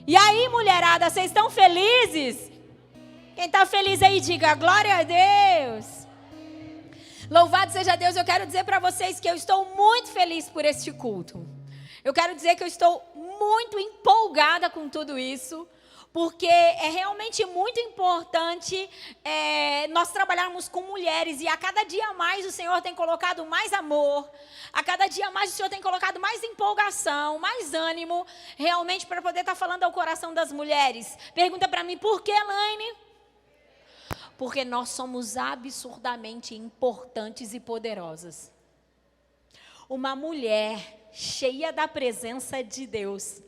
E aí, mulherada, vocês estão felizes? Quem está feliz aí, diga glória a Deus. Louvado seja Deus. Eu quero dizer para vocês que eu estou muito feliz por este culto. Eu quero dizer que eu estou muito empolgada com tudo isso, porque é realmente muito importante nós trabalharmos com mulheres, e a cada dia mais o Senhor tem colocado mais amor, a cada dia mais o Senhor tem colocado mais empolgação, mais ânimo, realmente para poder estar falando ao coração das mulheres. Pergunta para mim, por que, Elaine? Porque nós somos absurdamente importantes e poderosas. Uma mulher cheia da presença de Deus,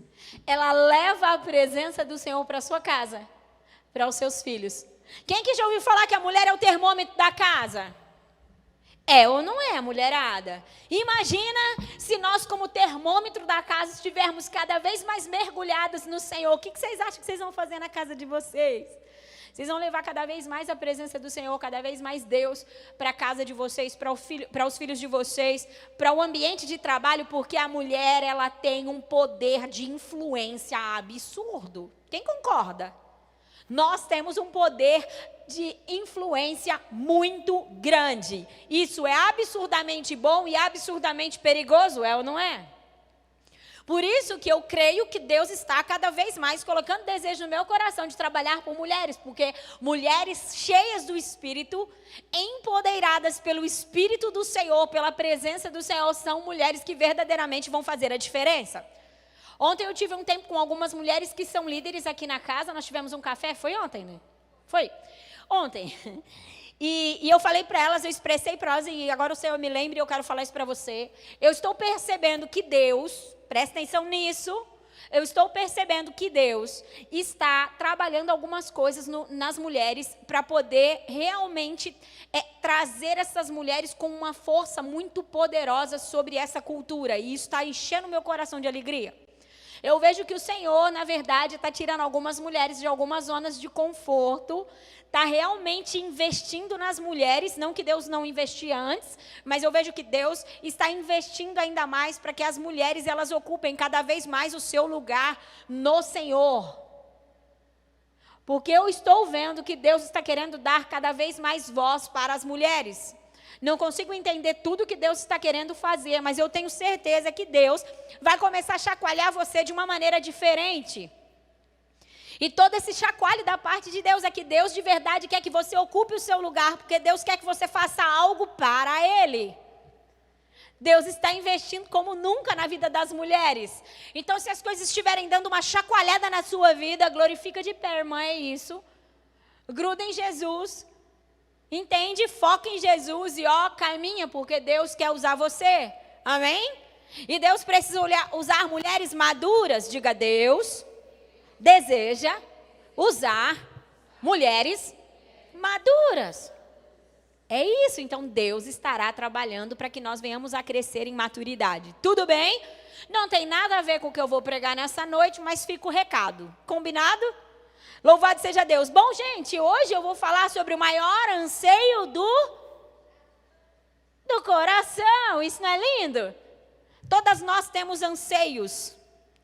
ela leva a presença do Senhor para a sua casa, para os seus filhos. Quem que já ouviu falar que a mulher é o termômetro da casa? É ou não é, mulherada? Imagina se nós, como termômetro da casa, estivermos cada vez mais mergulhadas no Senhor. O que vocês acham que vocês vão fazer na casa de vocês? Vocês vão levar cada vez mais a presença do Senhor, cada vez mais Deus para a casa de vocês, para os filhos de vocês, para o ambiente de trabalho, porque a mulher, ela tem um poder de influência absurdo. Quem concorda? Nós temos um poder de influência muito grande. Isso é absurdamente bom e absurdamente perigoso, é ou não é? Por isso que eu creio que Deus está cada vez mais colocando desejo no meu coração de trabalhar por mulheres, porque mulheres cheias do Espírito, empoderadas pelo Espírito do Senhor, pela presença do Senhor, são mulheres que verdadeiramente vão fazer a diferença. Ontem eu tive um tempo com algumas mulheres que são líderes aqui na casa, nós tivemos um café, foi ontem, né? Foi? Ontem. E eu falei para elas, eu expressei para elas, e agora o Senhor me lembra e eu quero falar isso para você. Eu estou percebendo que Deus, presta atenção nisso, eu estou percebendo que Deus está trabalhando algumas coisas nas mulheres para poder realmente trazer essas mulheres com uma força muito poderosa sobre essa cultura. E isso está enchendo o meu coração de alegria. Eu vejo que o Senhor, na verdade, está tirando algumas mulheres de algumas zonas de conforto, está realmente investindo nas mulheres, não que Deus não investia antes, mas eu vejo que Deus está investindo ainda mais para que as mulheres, elas ocupem cada vez mais o seu lugar no Senhor. Porque eu estou vendo que Deus está querendo dar cada vez mais voz para as mulheres. Não consigo entender tudo que Deus está querendo fazer, mas eu tenho certeza que Deus vai começar a chacoalhar você de uma maneira diferente. E todo esse chacoalho da parte de Deus é que Deus de verdade quer que você ocupe o seu lugar, porque Deus quer que você faça algo para Ele. Deus está investindo como nunca na vida das mulheres. Então, se as coisas estiverem dando uma chacoalhada na sua vida, glorifica de pé, irmã, é isso. Gruda em Jesus. Entende? Foca em Jesus e caminha, porque Deus quer usar você. Amém? E Deus precisa usar mulheres maduras. Diga, Deus deseja usar mulheres maduras. É isso. Então, Deus estará trabalhando para que nós venhamos a crescer em maturidade. Tudo bem? Não tem nada a ver com o que eu vou pregar nessa noite, mas fica o recado. Combinado? Louvado seja Deus. Bom, gente, hoje eu vou falar sobre o maior anseio do coração. Isso não é lindo? Todas nós temos anseios.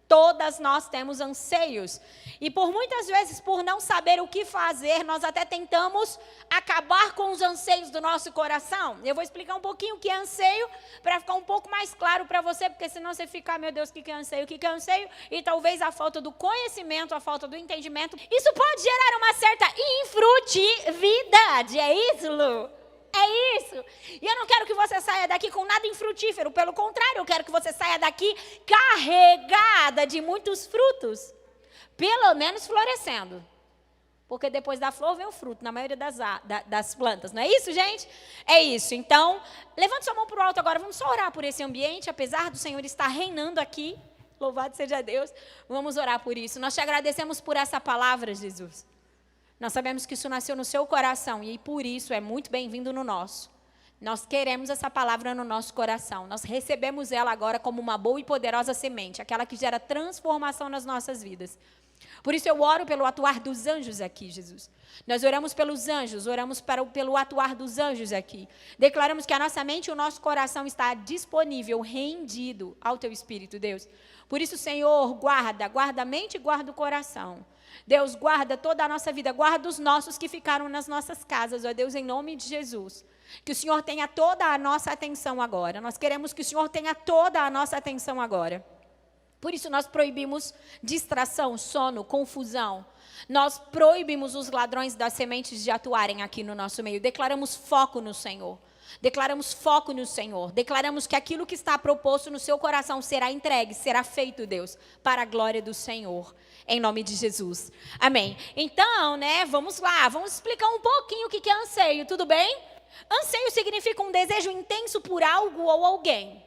Todas nós temos anseios. E por muitas vezes, por não saber o que fazer, nós até tentamos acabar com os anseios do nosso coração. Eu vou explicar um pouquinho o que é anseio, para ficar um pouco mais claro para você, porque senão você fica, meu Deus, o que é anseio? O que é anseio? E talvez a falta do conhecimento, a falta do entendimento, isso pode gerar uma certa infrutividade. É isso, Lu? É isso. E eu não quero que você saia daqui com nada infrutífero. Pelo contrário, eu quero que você saia daqui carregada de muitos frutos. Pelo menos florescendo. Porque depois da flor vem o fruto, na maioria das plantas. Não é isso, gente? É isso. Então, levante sua mão para o alto agora. Vamos só orar por esse ambiente. Apesar do Senhor estar reinando aqui. Louvado seja Deus. Vamos orar por isso. Nós te agradecemos por essa palavra, Jesus. Nós sabemos que isso nasceu no seu coração e por isso é muito bem-vindo no nosso. Nós queremos essa palavra no nosso coração. Nós recebemos ela agora como uma boa e poderosa semente, aquela que gera transformação nas nossas vidas. Por isso eu oro pelo atuar dos anjos aqui, Jesus. Nós oramos pelos anjos, oramos pelo atuar dos anjos aqui. Declaramos que a nossa mente e o nosso coração está disponível, rendido ao Teu Espírito, Deus. Por isso, Senhor, guarda a mente e guarda o coração. Deus, guarda toda a nossa vida, guarda os nossos que ficaram nas nossas casas, ó Deus, em nome de Jesus. Que o Senhor tenha toda a nossa atenção agora. Nós queremos que o Senhor tenha toda a nossa atenção agora. Por isso nós proibimos distração, sono, confusão. Nós proibimos os ladrões das sementes de atuarem aqui no nosso meio. Declaramos foco no Senhor. Declaramos foco no Senhor. Declaramos que aquilo que está proposto no seu coração será entregue, será feito, Deus, para a glória do Senhor. Em nome de Jesus. Amém. Então, vamos lá. Vamos explicar um pouquinho o que é anseio, tudo bem? Anseio significa um desejo intenso por algo ou alguém.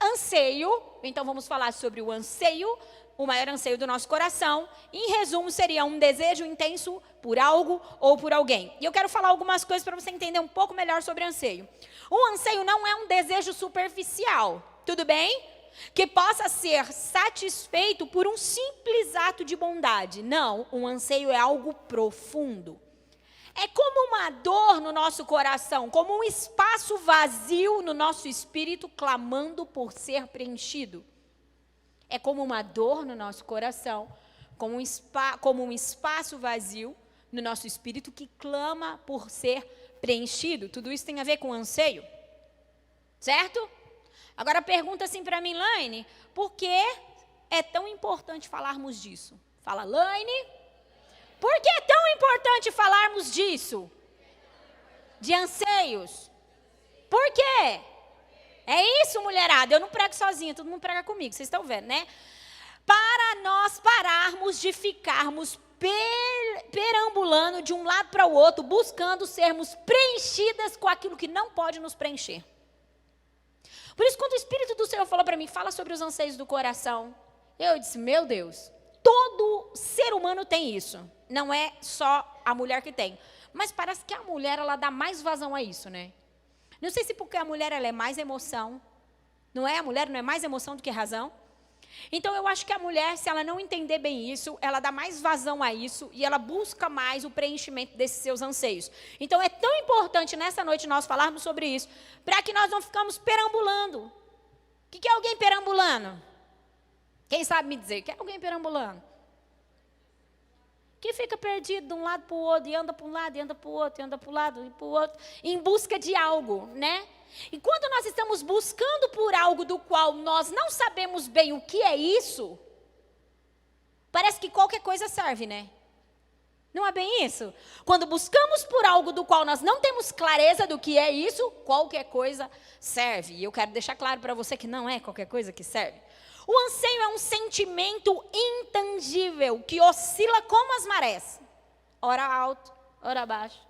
Anseio, então vamos falar sobre o anseio, o maior anseio do nosso coração. Em resumo, seria um desejo intenso por algo ou por alguém. E eu quero falar algumas coisas para você entender um pouco melhor sobre anseio. O anseio não é um desejo superficial, tudo bem? Que possa ser satisfeito por um simples ato de bondade. Não, um anseio é algo profundo. É como uma dor no nosso coração, como um espaço vazio no nosso espírito clamando por ser preenchido. É como uma dor no nosso coração, como um espaço vazio no nosso espírito que clama por ser preenchido. Tudo isso tem a ver com anseio, certo? Agora pergunta assim para mim, Laine, por que é tão importante falarmos disso? Fala, Laine. Por que é tão importante falarmos disso? De anseios. Por quê? É isso, mulherada. Eu não prego sozinha, todo mundo prega comigo, vocês estão vendo, né? Para nós pararmos de ficarmos perambulando de um lado para o outro, buscando sermos preenchidas com aquilo que não pode nos preencher. Por isso, quando o Espírito do Senhor falou para mim, fala sobre os anseios do coração, eu disse, meu Deus, todo ser humano tem isso. Não é só a mulher que tem. Mas parece que a mulher, ela dá mais vazão a isso, né? Não sei se porque a mulher, ela é mais emoção. Não é? A mulher não é mais emoção do que razão. Então, eu acho que a mulher, se ela não entender bem isso, ela dá mais vazão a isso e ela busca mais o preenchimento desses seus anseios. Então, é tão importante nessa noite nós falarmos sobre isso, para que nós não ficamos perambulando. O que é alguém perambulando? Quem sabe me dizer? O que é alguém perambulando? Que fica perdido de um lado para o outro, e anda para um lado, e anda para o outro, e anda para o lado, e para o outro, em busca de algo, né? E quando nós estamos buscando por algo do qual nós não sabemos bem o que é isso, parece que qualquer coisa serve, né? Não é bem isso? Quando buscamos por algo do qual nós não temos clareza do que é isso, qualquer coisa serve. E eu quero deixar claro para você que não é qualquer coisa que serve. O anseio é um sentimento intangível que oscila como as marés. Ora alto, ora baixo.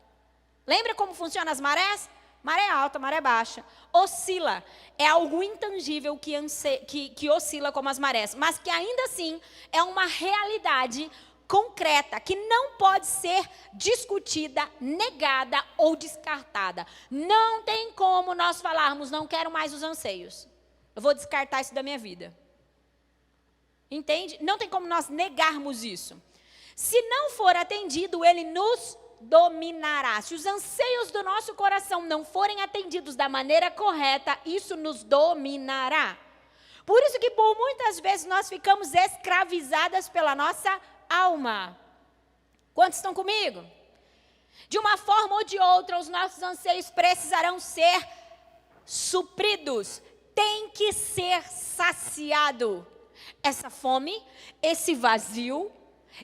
Lembra como funcionam as marés? Maré alta, maré baixa. Oscila. É algo intangível que oscila como as marés. Mas que ainda assim é uma realidade concreta, que não pode ser discutida, negada ou descartada. Não tem como nós falarmos, não quero mais os anseios. Eu vou descartar isso da minha vida. Entende? Não tem como nós negarmos isso. Se não for atendido, ele nos dominará. Se os anseios do nosso coração não forem atendidos da maneira correta, isso nos dominará. Por isso que por muitas vezes nós ficamos escravizadas pela nossa alma. Quantos estão comigo? De uma forma ou de outra, os nossos anseios precisarão ser supridos. Tem que ser saciado. Essa fome, esse vazio,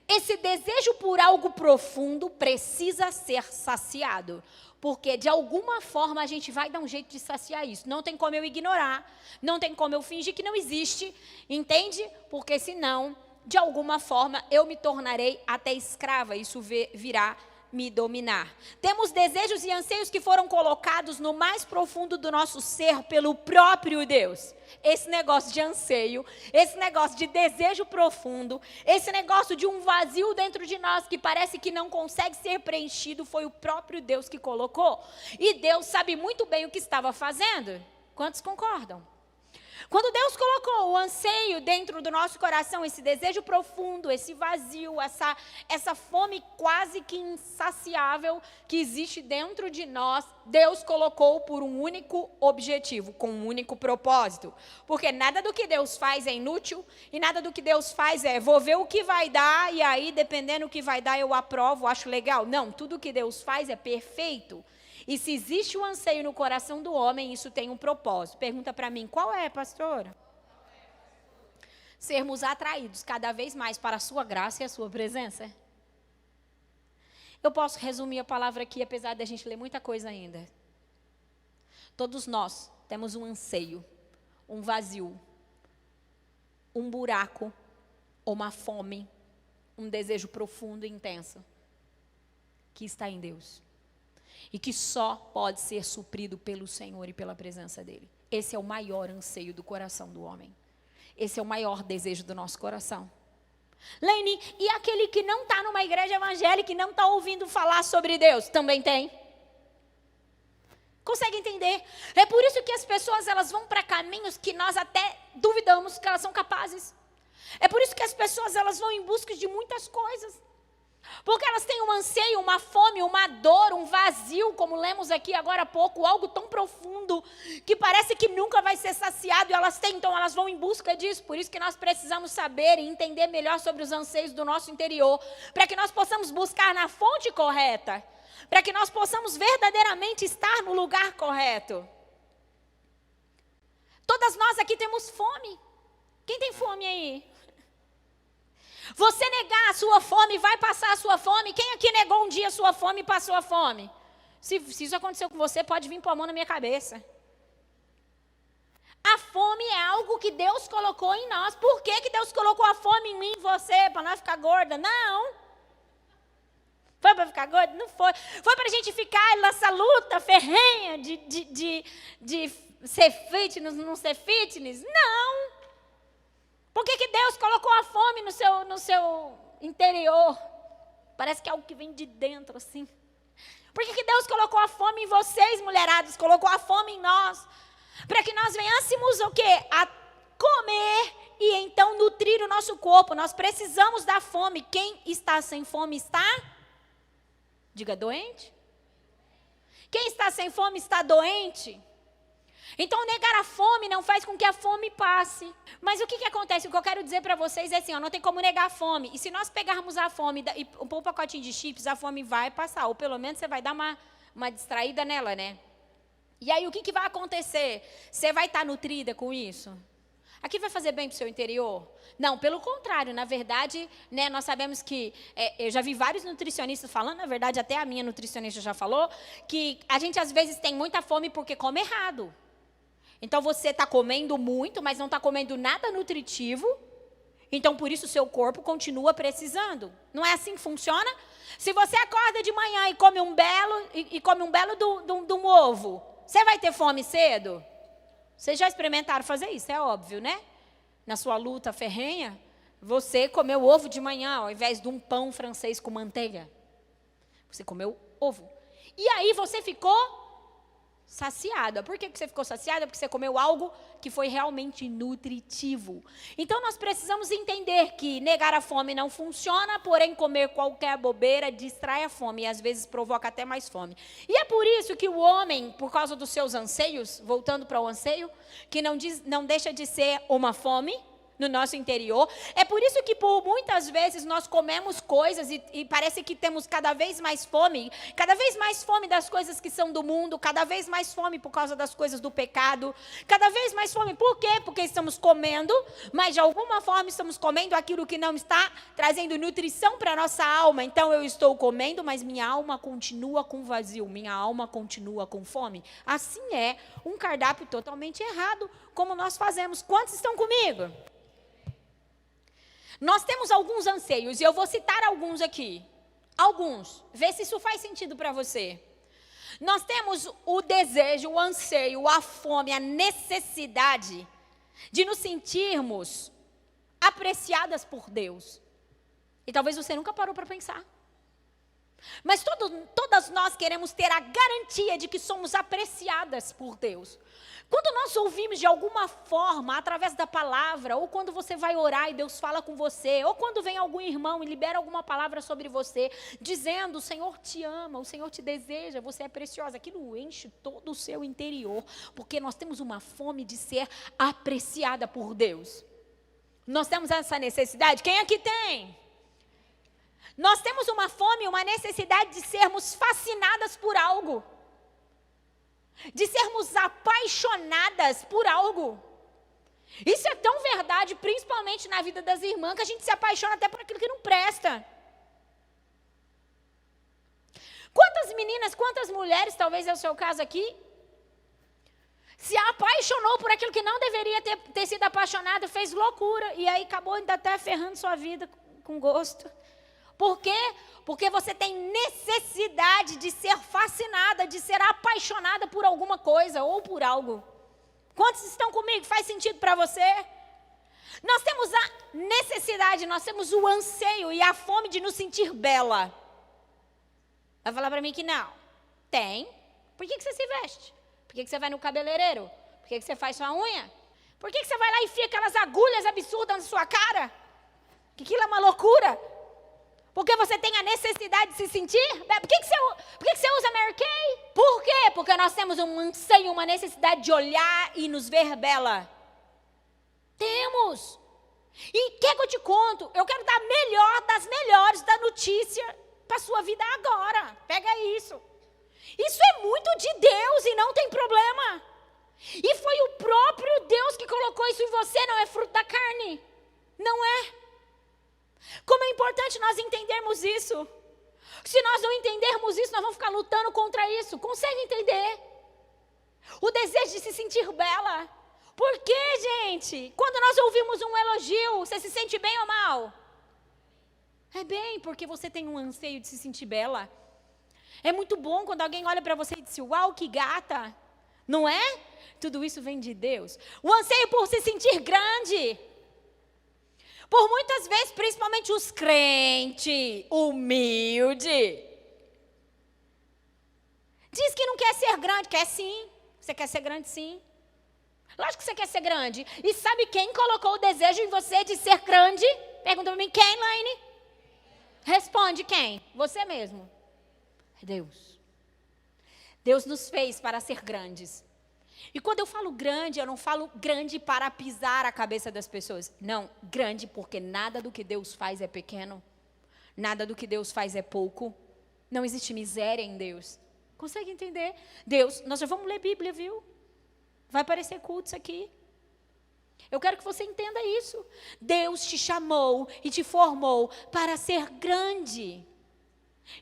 esse desejo por algo profundo precisa ser saciado. Porque de alguma forma a gente vai dar um jeito de saciar isso. Não tem como eu ignorar, não tem como eu fingir que não existe, entende? Porque senão, de alguma forma, eu me tornarei até escrava, isso virá me dominar. Temos desejos e anseios que foram colocados no mais profundo do nosso ser pelo próprio Deus. Esse negócio de anseio, esse negócio de desejo profundo, esse negócio de um vazio dentro de nós que parece que não consegue ser preenchido, foi o próprio Deus que colocou. E Deus sabe muito bem o que estava fazendo. Quantos concordam? Quando Deus colocou o anseio dentro do nosso coração, esse desejo profundo, esse vazio, essa fome quase que insaciável que existe dentro de nós, Deus colocou por um único objetivo, com um único propósito. Porque nada do que Deus faz é inútil e nada do que Deus faz é vou ver o que vai dar e aí dependendo do que vai dar eu aprovo, acho legal. Não, tudo que Deus faz é perfeito. E se existe um anseio no coração do homem, isso tem um propósito. Pergunta para mim, qual é, pastora? Sermos atraídos cada vez mais para a sua graça e a sua presença. Eu posso resumir a palavra aqui, apesar da gente ler muita coisa ainda. Todos nós temos um anseio, um vazio, um buraco, uma fome, um desejo profundo e intenso, que está em Deus. E que só pode ser suprido pelo Senhor e pela presença dEle. Esse é o maior anseio do coração do homem. Esse é o maior desejo do nosso coração. Lene, e aquele que não está numa igreja evangélica e não está ouvindo falar sobre Deus? Também tem. Consegue entender? É por isso que as pessoas elas vão para caminhos que nós até duvidamos que elas são capazes. É por isso que as pessoas elas vão em busca de muitas coisas. Porque elas têm um anseio, uma fome, uma dor, um vazio, como lemos aqui agora há pouco, algo tão profundo, que parece que nunca vai ser saciado, e então elas vão em busca disso. Por isso que nós precisamos saber e entender melhor sobre os anseios do nosso interior, para que nós possamos buscar na fonte correta, para que nós possamos verdadeiramente estar no lugar correto. Todas nós aqui temos fome. Quem tem fome aí? Você negar a sua fome, vai passar a sua fome. Quem aqui negou um dia a sua fome e passou a fome? Se isso aconteceu com você, pode vir pôr a mão na minha cabeça. A fome é algo que Deus colocou em nós. Por que Deus colocou a fome em mim e em você? Para nós ficar gorda? Não. Foi para ficar gorda? Não foi. Foi para a gente ficar nessa luta ferrenha de ser fitness, não ser fitness? Não. Por que Deus colocou a fome no seu interior? Parece que é algo que vem de dentro, assim. Por que Deus colocou a fome em vocês, mulheradas? Colocou a fome em nós. Para que nós venhamos o quê? A comer e então nutrir o nosso corpo. Nós precisamos da fome. Quem está sem fome está? Diga, doente. Quem está sem fome está doente. Então, negar a fome não faz com que a fome passe. Mas o que acontece? O que eu quero dizer para vocês é assim, não tem como negar a fome. E se nós pegarmos a fome e pôr um pacotinho de chips, a fome vai passar. Ou pelo menos você vai dar uma distraída nela, né? E aí, o que vai acontecer? Você vai estar nutrida com isso? Aqui vai fazer bem para o seu interior? Não, pelo contrário. Na verdade, né, nós sabemos que... eu já vi vários nutricionistas falando, na verdade, até a minha nutricionista já falou, que a gente às vezes tem muita fome porque come errado. Então, você está comendo muito, mas não está comendo nada nutritivo. Então, por isso, o seu corpo continua precisando. Não é assim que funciona? Se você acorda de manhã e come um belo de um ovo, você vai ter fome cedo? Vocês já experimentaram fazer isso, é óbvio, né? Na sua luta ferrenha, você comeu ovo de manhã, ao invés de um pão francês com manteiga. Você comeu ovo. E aí, você ficou... saciada. Por que você ficou saciada? Porque você comeu algo que foi realmente nutritivo. Então, nós precisamos entender que negar a fome não funciona, porém, comer qualquer bobeira distrai a fome e, às vezes, provoca até mais fome. E é por isso que o homem, por causa dos seus anseios, voltando para o anseio, que não deixa de ser uma fome no nosso interior. É por isso que por muitas vezes nós comemos coisas e parece que temos cada vez mais fome das coisas que são do mundo, cada vez mais fome por causa das coisas do pecado, cada vez mais fome. Por quê? Porque estamos comendo, mas de alguma forma estamos comendo aquilo que não está trazendo nutrição para a nossa alma. Então eu estou comendo, mas minha alma continua com vazio, minha alma continua com fome. Assim é um cardápio totalmente errado, como nós fazemos. Quantos estão comigo? Nós temos alguns anseios, e eu vou citar alguns aqui. Alguns. Vê se isso faz sentido para você. Nós temos o desejo, o anseio, a fome, a necessidade de nos sentirmos apreciadas por Deus. E talvez você nunca parou para pensar. Mas todas nós queremos ter a garantia de que somos apreciadas por Deus. Quando nós ouvimos de alguma forma, através da palavra, ou quando você vai orar e Deus fala com você, ou quando vem algum irmão e libera alguma palavra sobre você, dizendo: o Senhor te ama, o Senhor te deseja, você é preciosa, aquilo enche todo o seu interior, porque nós temos uma fome de ser apreciada por Deus. Nós temos essa necessidade? Quem aqui tem? Nós temos uma fome, uma necessidade de sermos fascinadas por algo. De sermos apaixonadas por algo. Isso é tão verdade, principalmente na vida das irmãs, que a gente se apaixona até por aquilo que não presta. Quantas meninas, quantas mulheres, talvez é o seu caso aqui, se apaixonou por aquilo que não deveria ter sido apaixonada, fez loucura, e aí acabou ainda até ferrando sua vida com gosto. Por quê? Porque você tem necessidade de ser fascinada, de ser apaixonada por alguma coisa ou por algo. Quantos estão comigo? Faz sentido para você? Nós temos a necessidade, nós temos o anseio e a fome de nos sentir bela. Vai falar para mim que não? Tem. Por que você se veste? Por que você vai no cabeleireiro? Por que você faz sua unha? Por que você vai lá e enfia aquelas agulhas absurdas na sua cara? Que aquilo é uma loucura. Porque você tem a necessidade de se sentir? Por que você usa Mary Kay? Por quê? Porque nós temos um anseio, uma necessidade de olhar e nos ver bela. Temos. E quer que eu te conto? Eu quero dar melhor das melhores da notícia para a sua vida agora. Pega isso. Isso é muito de Deus e não tem problema. E foi o próprio Deus que colocou isso em você, não é fruto da carne. Não é. Como é importante nós entendermos isso. Se nós não entendermos isso, nós vamos ficar lutando contra isso. Consegue entender? O desejo de se sentir bela. Por quê, gente? Quando nós ouvimos um elogio, você se sente bem ou mal? É bem, porque você tem um anseio de se sentir bela. É muito bom quando alguém olha para você e diz: uau, que gata. Não é? Tudo isso vem de Deus. O anseio por se sentir grande. Por muitas vezes, principalmente os crentes humildes, diz que não quer ser grande. Quer sim. Você quer ser grande, sim. Lógico que você quer ser grande. E sabe quem colocou o desejo em você de ser grande? Pergunta para mim, quem, Laine? Responde, quem? Você mesmo. É Deus. Deus nos fez para ser grandes. E quando eu falo grande, eu não falo grande para pisar a cabeça das pessoas. Não, grande porque nada do que Deus faz é pequeno. Nada do que Deus faz é pouco. Não existe miséria em Deus. Consegue entender? Deus, nós já vamos ler Bíblia, viu? Vai parecer culto isso aqui. Eu quero que você entenda isso. Deus te chamou e te formou para ser grande.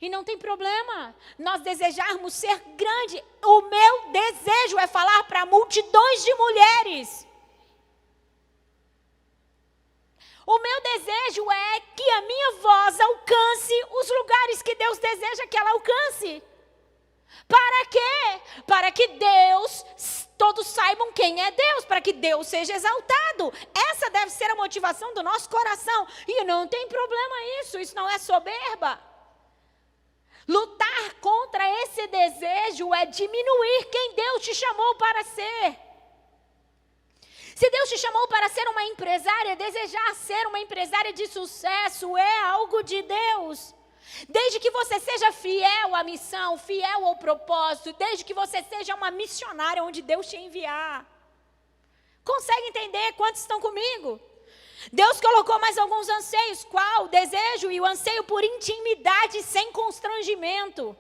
E não tem problema nós desejarmos ser grande. O meu desejo é falar para multidões de mulheres. O meu desejo é que a minha voz alcance os lugares que Deus deseja que ela alcance. Para quê? Para que todos saibam quem é Deus, para que Deus seja exaltado. Essa deve ser a motivação do nosso coração. E não tem problema isso não é soberba. Lutar contra esse desejo é diminuir quem Deus te chamou para ser. Se Deus te chamou para ser uma empresária, desejar ser uma empresária de sucesso é algo de Deus. Desde que você seja fiel à missão, fiel ao propósito, desde que você seja uma missionária onde Deus te enviar. Consegue entender? Quantos estão comigo? Deus colocou mais alguns anseios. Qual? O desejo e o anseio por intimidade sem constrangimento.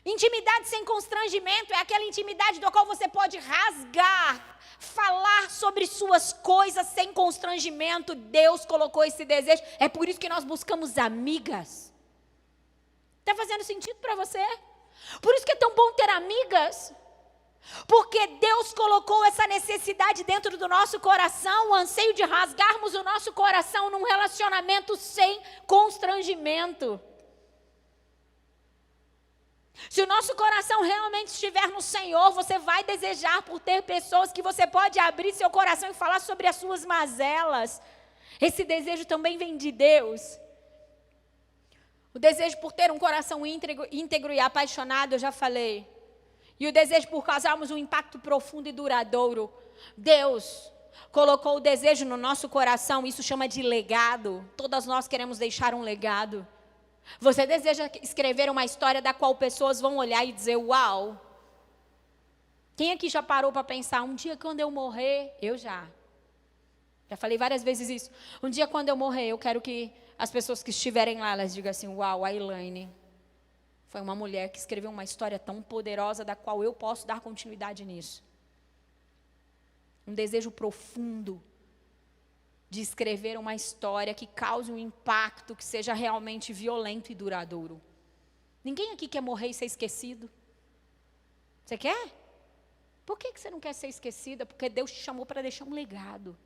Intimidade sem constrangimento é aquela intimidade do qual você pode rasgar, falar sobre suas coisas sem constrangimento. Deus colocou esse desejo. É por isso que nós buscamos amigas. Está fazendo sentido para você? Por isso que é tão bom ter amigas. Porque Deus colocou essa necessidade dentro do nosso coração, o anseio de rasgarmos o nosso coração num relacionamento sem constrangimento. Se o nosso coração realmente estiver no Senhor, você vai desejar por ter pessoas que você pode abrir seu coração e falar sobre as suas mazelas. Esse desejo também vem de Deus. O desejo por ter um coração íntegro e apaixonado, eu já falei. E o desejo por causarmos um impacto profundo e duradouro. Deus colocou o desejo no nosso coração, isso chama de legado. Todas nós queremos deixar um legado. Você deseja escrever uma história da qual pessoas vão olhar e dizer, uau. Quem aqui já parou para pensar, um dia quando eu morrer, eu já falei várias vezes isso. Um dia quando eu morrer, eu quero que as pessoas que estiverem lá, elas digam assim, uau, a Elaine foi uma mulher que escreveu uma história tão poderosa da qual eu posso dar continuidade nisso. Um desejo profundo de escrever uma história que cause um impacto que seja realmente violento e duradouro. Ninguém aqui quer morrer e ser esquecido. Você quer? Por que você não quer ser esquecida? Porque Deus te chamou para deixar um legado.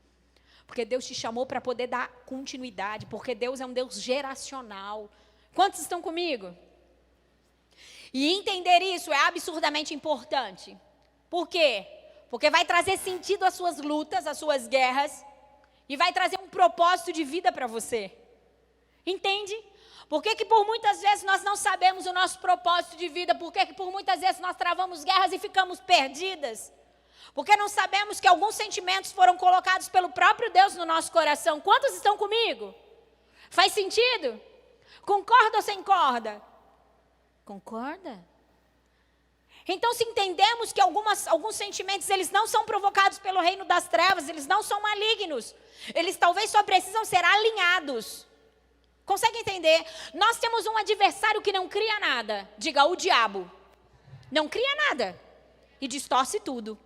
Porque Deus te chamou para poder dar continuidade. Porque Deus é um Deus geracional. Quantos estão comigo? E entender isso é absurdamente importante. Por quê? Porque vai trazer sentido às suas lutas, às suas guerras. E vai trazer um propósito de vida para você. Entende? Por que por muitas vezes nós não sabemos o nosso propósito de vida? Por que por muitas vezes nós travamos guerras e ficamos perdidas? Porque não sabemos que alguns sentimentos foram colocados pelo próprio Deus no nosso coração. Quantos estão comigo? Faz sentido? Concorda ou sem corda? Concorda? Então, se entendemos que alguns sentimentos, eles não são provocados pelo reino das trevas, eles não são malignos, eles talvez só precisam ser alinhados. Consegue entender? Nós temos um adversário que não cria nada. Diga, o diabo. Não cria nada. E distorce tudo.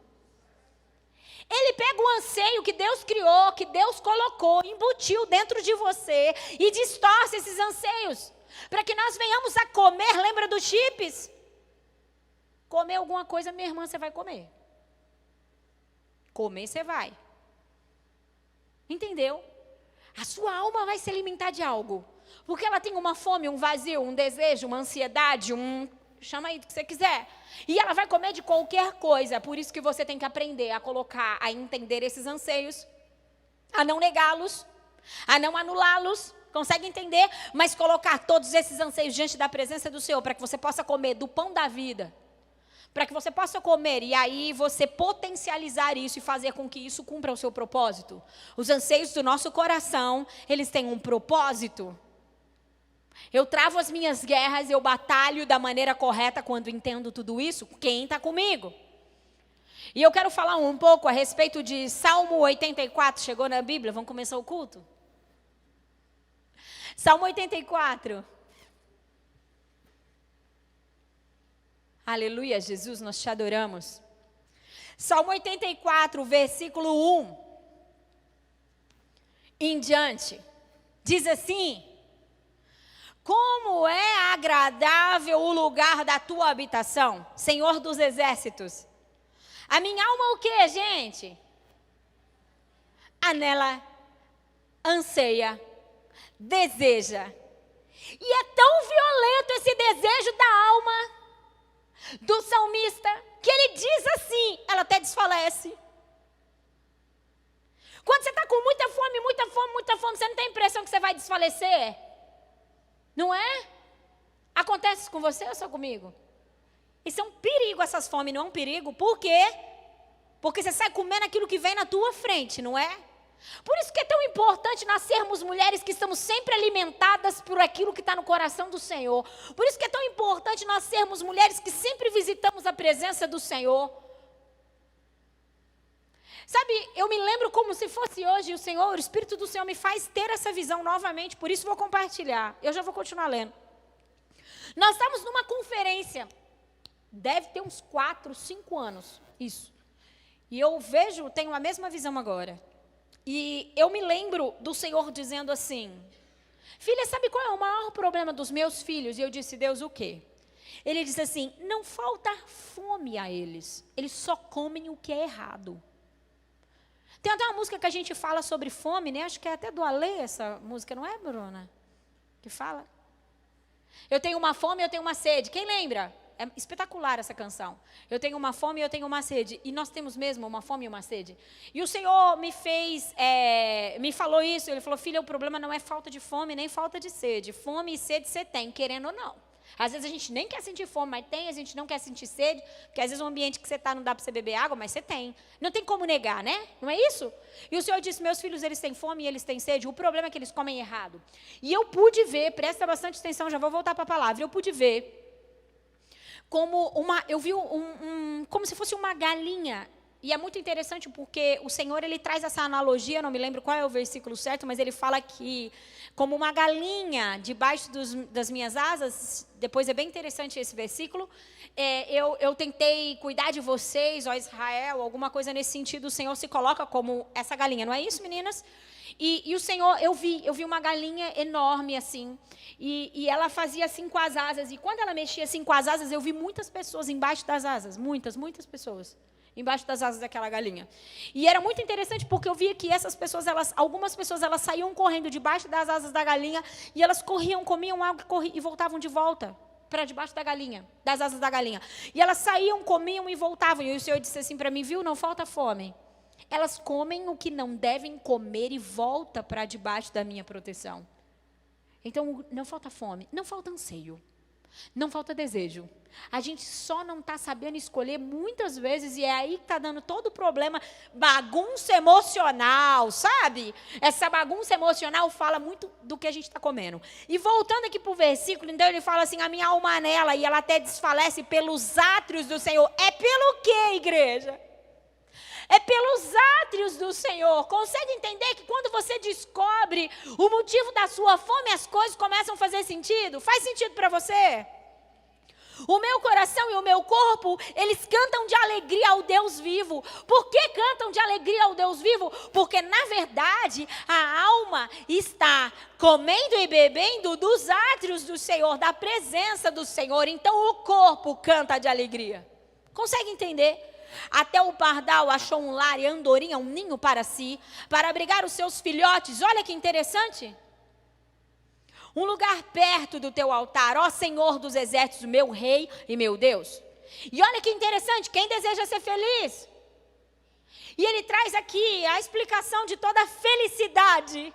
Ele pega o anseio que Deus criou, que Deus colocou, embutiu dentro de você e distorce esses anseios. Para que nós venhamos a comer, lembra dos chips? Comer alguma coisa, minha irmã, você vai comer. Comer você vai. Entendeu? A sua alma vai se alimentar de algo. Porque ela tem uma fome, um vazio, um desejo, uma ansiedade, chama aí do que você quiser. E ela vai comer de qualquer coisa. Por isso que você tem que aprender a colocar, a entender esses anseios, a não negá-los, a não anulá-los. Consegue entender? Mas colocar todos esses anseios diante da presença do Senhor, para que você possa comer do pão da vida. Para que você possa comer e aí você potencializar isso e fazer com que isso cumpra o seu propósito. Os anseios do nosso coração, eles têm um propósito. Eu travo as minhas guerras, eu batalho da maneira correta quando entendo tudo isso. Quem está comigo? E eu quero falar um pouco a respeito de Salmo 84. Chegou na Bíblia? Vamos começar o culto? Salmo 84. Aleluia, Jesus, nós te adoramos. Salmo 84, versículo 1 em diante, diz assim: como é agradável o lugar da tua habitação, Senhor dos exércitos. A minha alma o quê, gente? Anela, anseia, deseja. E é tão violento esse desejo da alma do salmista, que ele diz assim, ela até desfalece. Quando você está com muita fome, muita fome, muita fome, você não tem a impressão que você vai desfalecer? Não é? Acontece com você ou só comigo? Isso é um perigo, essas fomes, não é um perigo? Por quê? Porque você sai comendo aquilo que vem na tua frente, não é? Por isso que é tão importante nós sermos mulheres que estamos sempre alimentadas por aquilo que está no coração do Senhor. Por isso que é tão importante nós sermos mulheres que sempre visitamos a presença do Senhor. Sabe, eu me lembro como se fosse hoje, o Espírito do Senhor me faz ter essa visão novamente, por isso vou compartilhar. Eu já vou continuar lendo. Nós estamos numa conferência, deve ter uns 4, 5 anos, isso. E eu tenho a mesma visão agora. E eu me lembro do Senhor dizendo assim: filha, sabe qual é o maior problema dos meus filhos? E eu disse: Deus, o quê? Ele disse assim: não falta fome a eles, eles só comem o que é errado. Tem até uma música que a gente fala sobre fome, né? Acho que é até do Alê essa música, não é, Bruna? Que fala? Eu tenho uma fome, eu tenho uma sede. Quem lembra? É espetacular essa canção. Eu tenho uma fome e eu tenho uma sede. E nós temos mesmo uma fome e uma sede. E o Senhor me falou isso. Ele falou, filha, o problema não é falta de fome nem falta de sede. Fome e sede você tem, querendo ou não. Às vezes a gente nem quer sentir fome, mas tem. A gente não quer sentir sede, porque às vezes o ambiente que você está não dá para você beber água, mas você tem. Não tem como negar, né? Não é isso? E o Senhor disse, meus filhos, eles têm fome e eles têm sede. O problema é que eles comem errado. E eu pude ver, presta bastante atenção, já vou voltar para a palavra. Eu pude ver como se fosse uma galinha. E é muito interessante porque o Senhor, ele traz essa analogia, não me lembro qual é o versículo certo, mas ele fala que como uma galinha debaixo das minhas asas, depois é bem interessante esse versículo, eu tentei cuidar de vocês, ó Israel, alguma coisa nesse sentido, o Senhor se coloca como essa galinha, não é isso, meninas? E o Senhor, eu vi uma galinha enorme assim, e ela fazia assim com as asas, e quando ela mexia assim com as asas, eu vi muitas pessoas embaixo das asas, muitas pessoas embaixo das asas daquela galinha. E era muito interessante porque eu via que essas pessoas, algumas pessoas, elas saíam correndo debaixo das asas da galinha, e elas corriam, comiam algo e voltavam de volta para debaixo da galinha, das asas da galinha. E elas saíam, comiam e voltavam. E o Senhor disse assim para mim, viu, não falta fome. Elas comem o que não devem comer e voltam para debaixo da minha proteção. Então, não falta fome, não falta anseio, não falta desejo. A gente só não está sabendo escolher muitas vezes, e é aí que está dando todo o problema, bagunça emocional, sabe? Essa bagunça emocional fala muito do que a gente está comendo. E voltando aqui para o versículo, então ele fala assim, a minha alma anela, e ela até desfalece pelos átrios do Senhor. É pelo quê, igreja? É pelos átrios do Senhor. Consegue entender que quando você descobre o motivo da sua fome, as coisas começam a fazer sentido? Faz sentido para você? O meu coração e o meu corpo, eles cantam de alegria ao Deus vivo. Por que cantam de alegria ao Deus vivo? Porque, na verdade, a alma está comendo e bebendo dos átrios do Senhor, da presença do Senhor. Então, o corpo canta de alegria. Consegue entender? Até o pardal achou um lar e a andorinha um ninho para si, para abrigar os seus filhotes. Olha que interessante. Um lugar perto do teu altar, ó Senhor dos exércitos, meu rei e meu Deus. E olha que interessante, quem deseja ser feliz? E ele traz aqui a explicação de toda a felicidade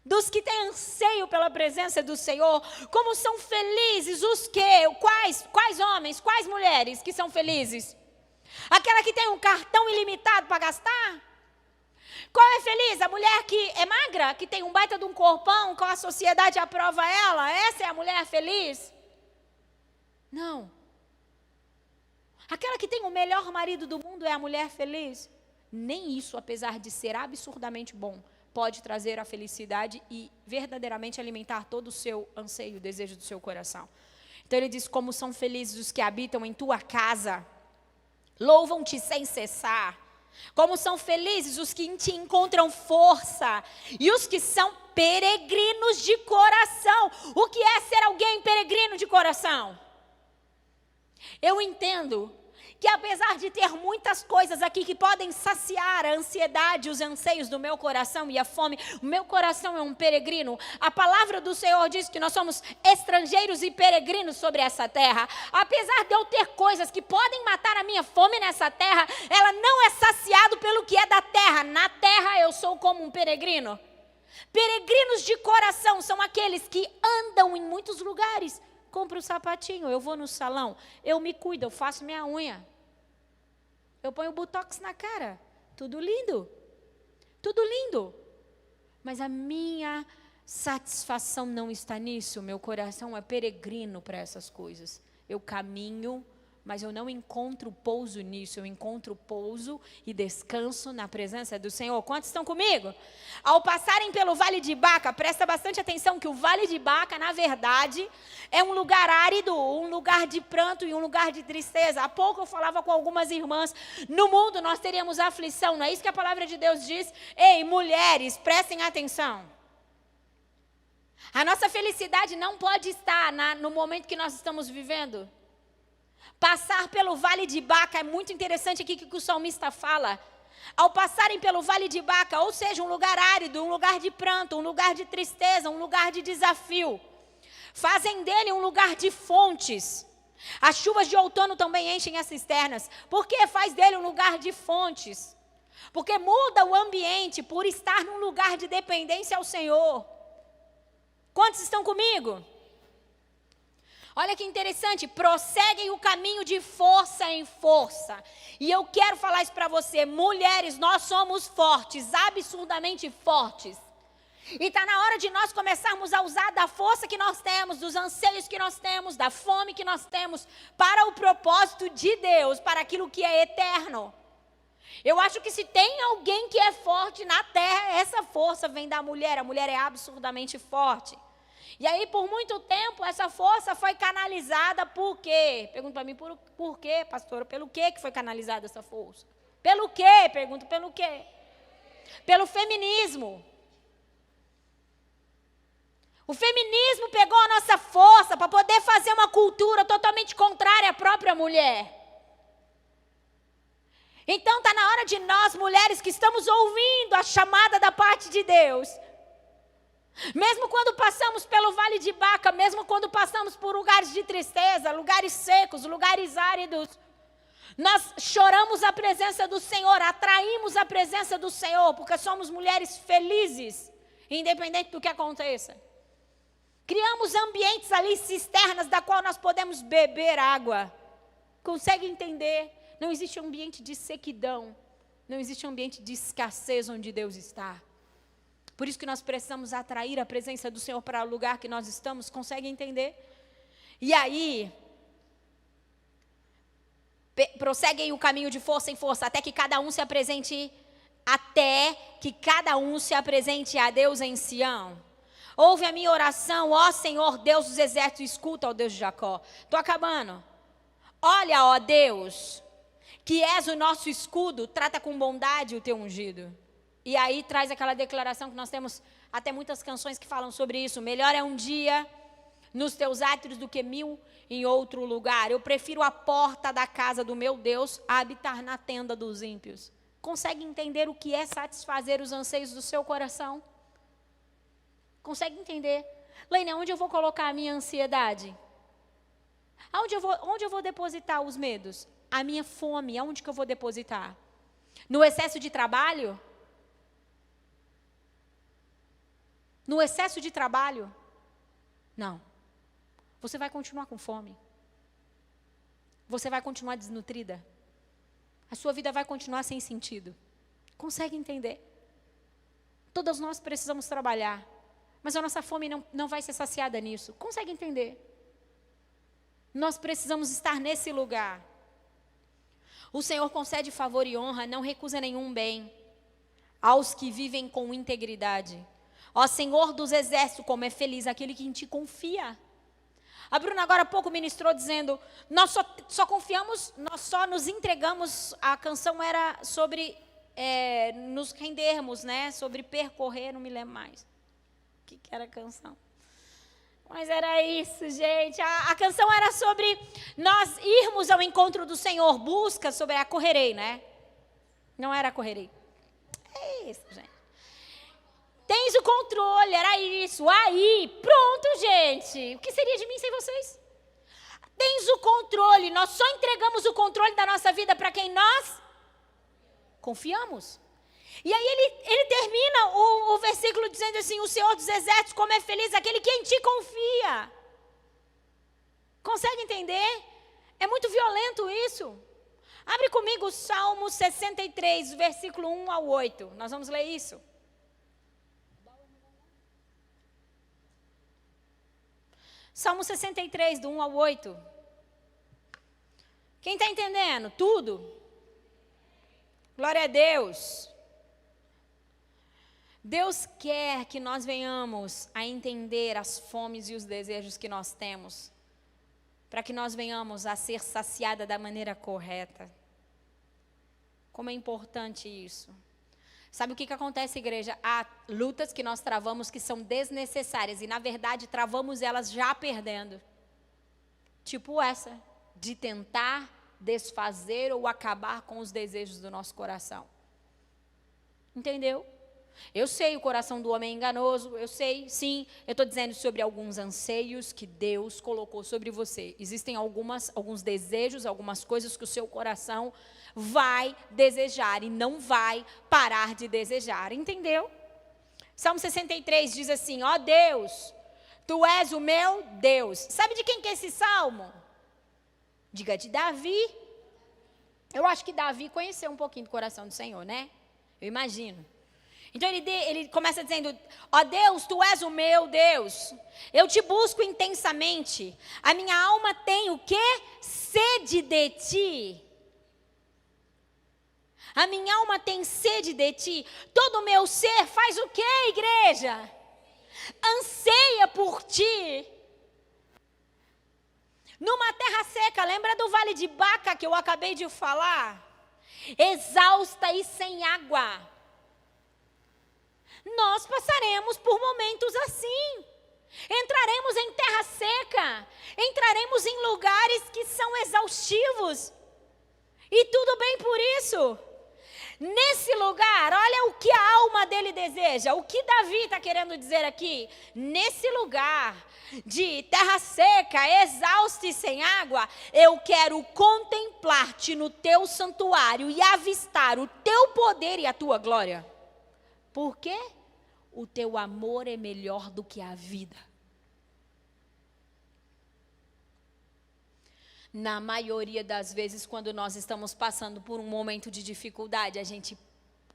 dos que têm anseio pela presença do Senhor. Como são felizes os que? Quais homens, quais mulheres que são felizes? Aquela que tem um cartão ilimitado para gastar? Qual é feliz? A mulher que é magra, que tem um baita de um corpão, qual a sociedade aprova ela? Essa é a mulher feliz? Não. Aquela que tem o melhor marido do mundo é a mulher feliz? Nem isso, apesar de ser absurdamente bom, pode trazer a felicidade e verdadeiramente alimentar todo o seu anseio, o desejo do seu coração. Então ele diz, como são felizes os que habitam em tua casa, louvam-te sem cessar. Como são felizes os que te encontram força e os que são peregrinos de coração. O que é ser alguém peregrino de coração? Eu entendo que apesar de ter muitas coisas aqui que podem saciar a ansiedade, os anseios do meu coração e a fome, o meu coração é um peregrino. A palavra do Senhor diz que nós somos estrangeiros e peregrinos sobre essa terra. Apesar de eu ter coisas que podem matar a minha fome nessa terra, ela não é saciado pelo que é da terra. Na terra eu sou como um peregrino. Peregrinos de coração são aqueles que andam em muitos lugares. Compro um sapatinho, eu vou no salão, eu me cuido, eu faço minha unha. Eu ponho botox na cara. Tudo lindo. Tudo lindo. Mas a minha satisfação não está nisso. Meu coração é peregrino para essas coisas. Eu caminho, mas eu não encontro pouso nisso. Eu encontro pouso e descanso na presença do Senhor. Quantos estão comigo? Ao passarem pelo Vale de Baca, presta bastante atenção que o Vale de Baca, na verdade, é um lugar árido, um lugar de pranto e um lugar de tristeza. Há pouco eu falava com algumas irmãs, no mundo nós teríamos aflição, não é isso que a palavra de Deus diz? Ei, mulheres, prestem atenção. A nossa felicidade não pode estar no momento que nós estamos vivendo. Passar pelo Vale de Baca, é muito interessante aqui que o salmista fala. Ao passarem pelo Vale de Baca, ou seja, um lugar árido, um lugar de pranto, um lugar de tristeza, um lugar de desafio, fazem dele um lugar de fontes. As chuvas de outono também enchem as cisternas, porque faz dele um lugar de fontes. Porque muda o ambiente por estar num lugar de dependência ao Senhor. Quantos estão comigo? Olha que interessante, prosseguem o caminho de força em força. E eu quero falar isso para você, mulheres, nós somos fortes, absurdamente fortes. E está na hora de nós começarmos a usar da força que nós temos, dos anseios que nós temos, da fome que nós temos, para o propósito de Deus, para aquilo que é eterno. Eu acho que se tem alguém que é forte na terra, essa força vem da mulher. A mulher é absurdamente forte. E aí, por muito tempo, essa força foi canalizada por quê? Pergunta para mim, por quê, pastora? Pelo quê que foi canalizada essa força? Pelo quê? Pergunto, pelo quê? Pelo feminismo. O feminismo pegou a nossa força para poder fazer uma cultura totalmente contrária à própria mulher. Então está na hora de nós, mulheres, que estamos ouvindo a chamada da parte de Deus, mesmo quando passamos pelo vale de Baca, mesmo quando passamos por lugares de tristeza, lugares secos, lugares áridos, nós choramos a presença do Senhor, atraímos a presença do Senhor, porque somos mulheres felizes, independente do que aconteça. Criamos ambientes ali, cisternas, da qual nós podemos beber água. Consegue entender? Não existe ambiente de sequidão, não existe ambiente de escassez onde Deus está. Por isso que nós precisamos atrair a presença do Senhor para o lugar que nós estamos. Consegue entender? E aí, prosseguem o caminho de força em força, até que cada um se apresente a Deus em Sião. Ouve a minha oração, ó Senhor, Deus dos exércitos, escuta, ó Deus de Jacó. Estou acabando. Olha, ó Deus, que és o nosso escudo, trata com bondade o teu ungido. E aí traz aquela declaração que nós temos até muitas canções que falam sobre isso. Melhor é um dia nos teus átrios do que 1000 em outro lugar. Eu prefiro a porta da casa do meu Deus a habitar na tenda dos ímpios. Consegue entender o que é satisfazer os anseios do seu coração? Consegue entender? Leine, onde eu vou colocar a minha ansiedade? Onde eu vou depositar os medos? A minha fome, aonde que eu vou depositar? No excesso de trabalho? No excesso de trabalho? Não. Você vai continuar com fome. Você vai continuar desnutrida. A sua vida vai continuar sem sentido. Consegue entender? Todas nós precisamos trabalhar. Mas a nossa fome não vai ser saciada nisso. Consegue entender? Nós precisamos estar nesse lugar. O Senhor concede favor e honra, não recusa nenhum bem aos que vivem com integridade. Ó Senhor dos exércitos, como é feliz aquele que em ti confia. A Bruna agora há pouco ministrou dizendo, nós só confiamos, nós só nos entregamos, a canção era sobre nos rendermos, né? Sobre percorrer, não me lembro mais. O que era a canção? Mas era isso, gente. A canção era sobre nós irmos ao encontro do Senhor, busca sobre a correrei, né? Não era a correrei. É isso, gente. Tens o controle, era isso. Aí, pronto, gente. O que seria de mim sem vocês? Tens o controle. Nós só entregamos o controle da nossa vida para quem nós confiamos. E aí ele termina o versículo dizendo assim, o Senhor dos exércitos, como é feliz aquele que em ti confia. Consegue entender? É muito violento isso. Abre comigo o Salmo 63, versículo 1 ao 8. Nós vamos ler isso. Salmo 63, do 1 ao 8. Quem está entendendo? Tudo? Glória a Deus. Deus quer que nós venhamos a entender as fomes e os desejos que nós temos, para que nós venhamos a ser saciada da maneira correta. Como é importante isso. Sabe o que acontece, igreja? Há lutas que nós travamos que são desnecessárias e, na verdade, travamos elas já perdendo. Tipo essa, de tentar desfazer ou acabar com os desejos do nosso coração. Entendeu? Eu sei, o coração do homem é enganoso, eu sei, sim. Eu estou dizendo sobre alguns anseios que Deus colocou sobre você. Existem alguns desejos, algumas coisas que o seu coração vai desejar e não vai parar de desejar, entendeu? Salmo 63 diz assim, ó Deus, Tu és o meu Deus. Sabe de quem que é esse salmo? Diga, de Davi. Eu acho que Davi conheceu um pouquinho do coração do Senhor, né? Eu imagino. Então ele começa dizendo, ó Deus, Tu és o meu Deus, eu te busco intensamente, a minha alma tem o quê? Sede de Ti. A minha alma tem sede de Ti, todo o meu ser faz o quê, igreja? Anseia por Ti. Numa terra seca, lembra do vale de Baca que eu acabei de falar? Exausta e sem água. Nós passaremos por momentos assim. Entraremos em terra seca. Entraremos em lugares que são exaustivos. E tudo bem por isso. Nesse lugar, olha o que a alma dele deseja. O que Davi está querendo dizer aqui? Nesse lugar de terra seca, exausta e sem água, eu quero contemplar-te no teu santuário e avistar o teu poder e a tua glória. Por quê? O teu amor é melhor do que a vida. Na maioria das vezes, quando nós estamos passando por um momento de dificuldade, a gente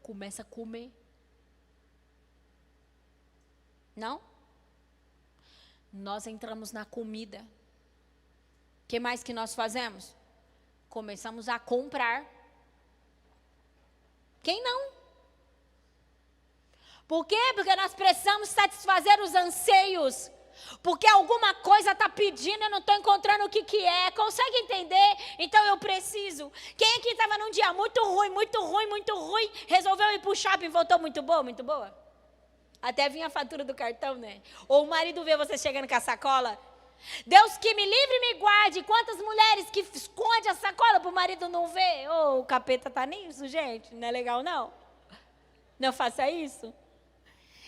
começa a comer. Não? Nós entramos na comida. O que mais que nós fazemos? Começamos a comprar. Quem não? Por quê? Porque nós precisamos satisfazer os anseios. Porque alguma coisa está pedindo, eu não estou encontrando o que é. Consegue entender? Então eu preciso. Quem aqui estava num dia muito ruim, resolveu ir para o shopping e voltou muito boa, muito boa? Até vinha a fatura do cartão, né? Ou o marido vê você chegando com a sacola. Deus que me livre e me guarde. Quantas mulheres que escondem a sacola para o marido não ver? Oh, o capeta está nisso, gente. Não é legal, não? Não faça isso.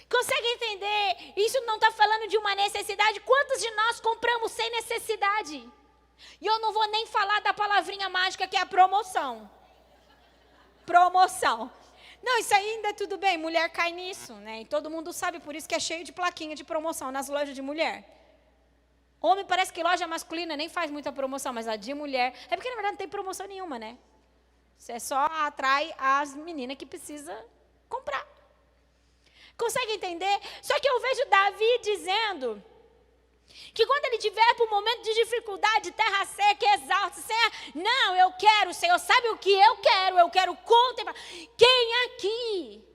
Consegue entender? Isso não está falando de uma necessidade. Quantos de nós compramos sem necessidade? E eu não vou nem falar da palavrinha mágica que é a promoção. Promoção. Não, isso ainda é tudo bem, mulher cai nisso, né? E todo mundo sabe, por isso que é cheio de plaquinha de promoção nas lojas de mulher. Homem parece que loja masculina nem faz muita promoção, mas a de mulher... É porque na verdade não tem promoção nenhuma, né? Você só atrai as meninas que precisam comprar. Consegue entender? Só que eu vejo Davi dizendo que quando ele tiver por um momento de dificuldade, terra seca, exausta, não, eu quero, Senhor, sabe o que eu quero contemplar. Quem aqui,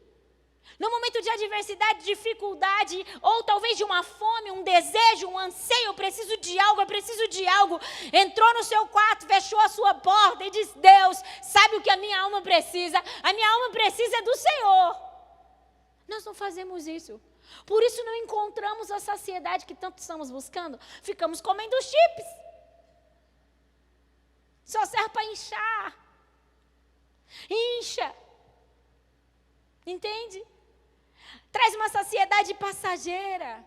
no momento de adversidade, dificuldade, ou talvez de uma fome, um desejo, um anseio, eu preciso de algo, entrou no seu quarto, fechou a sua porta e disse, Deus, sabe o que a minha alma precisa? A minha alma precisa é do Senhor. Nós não fazemos isso. Por isso não encontramos a saciedade que tanto estamos buscando. Ficamos comendo chips. Só serve para inchar. Incha. Entende? Traz uma saciedade passageira.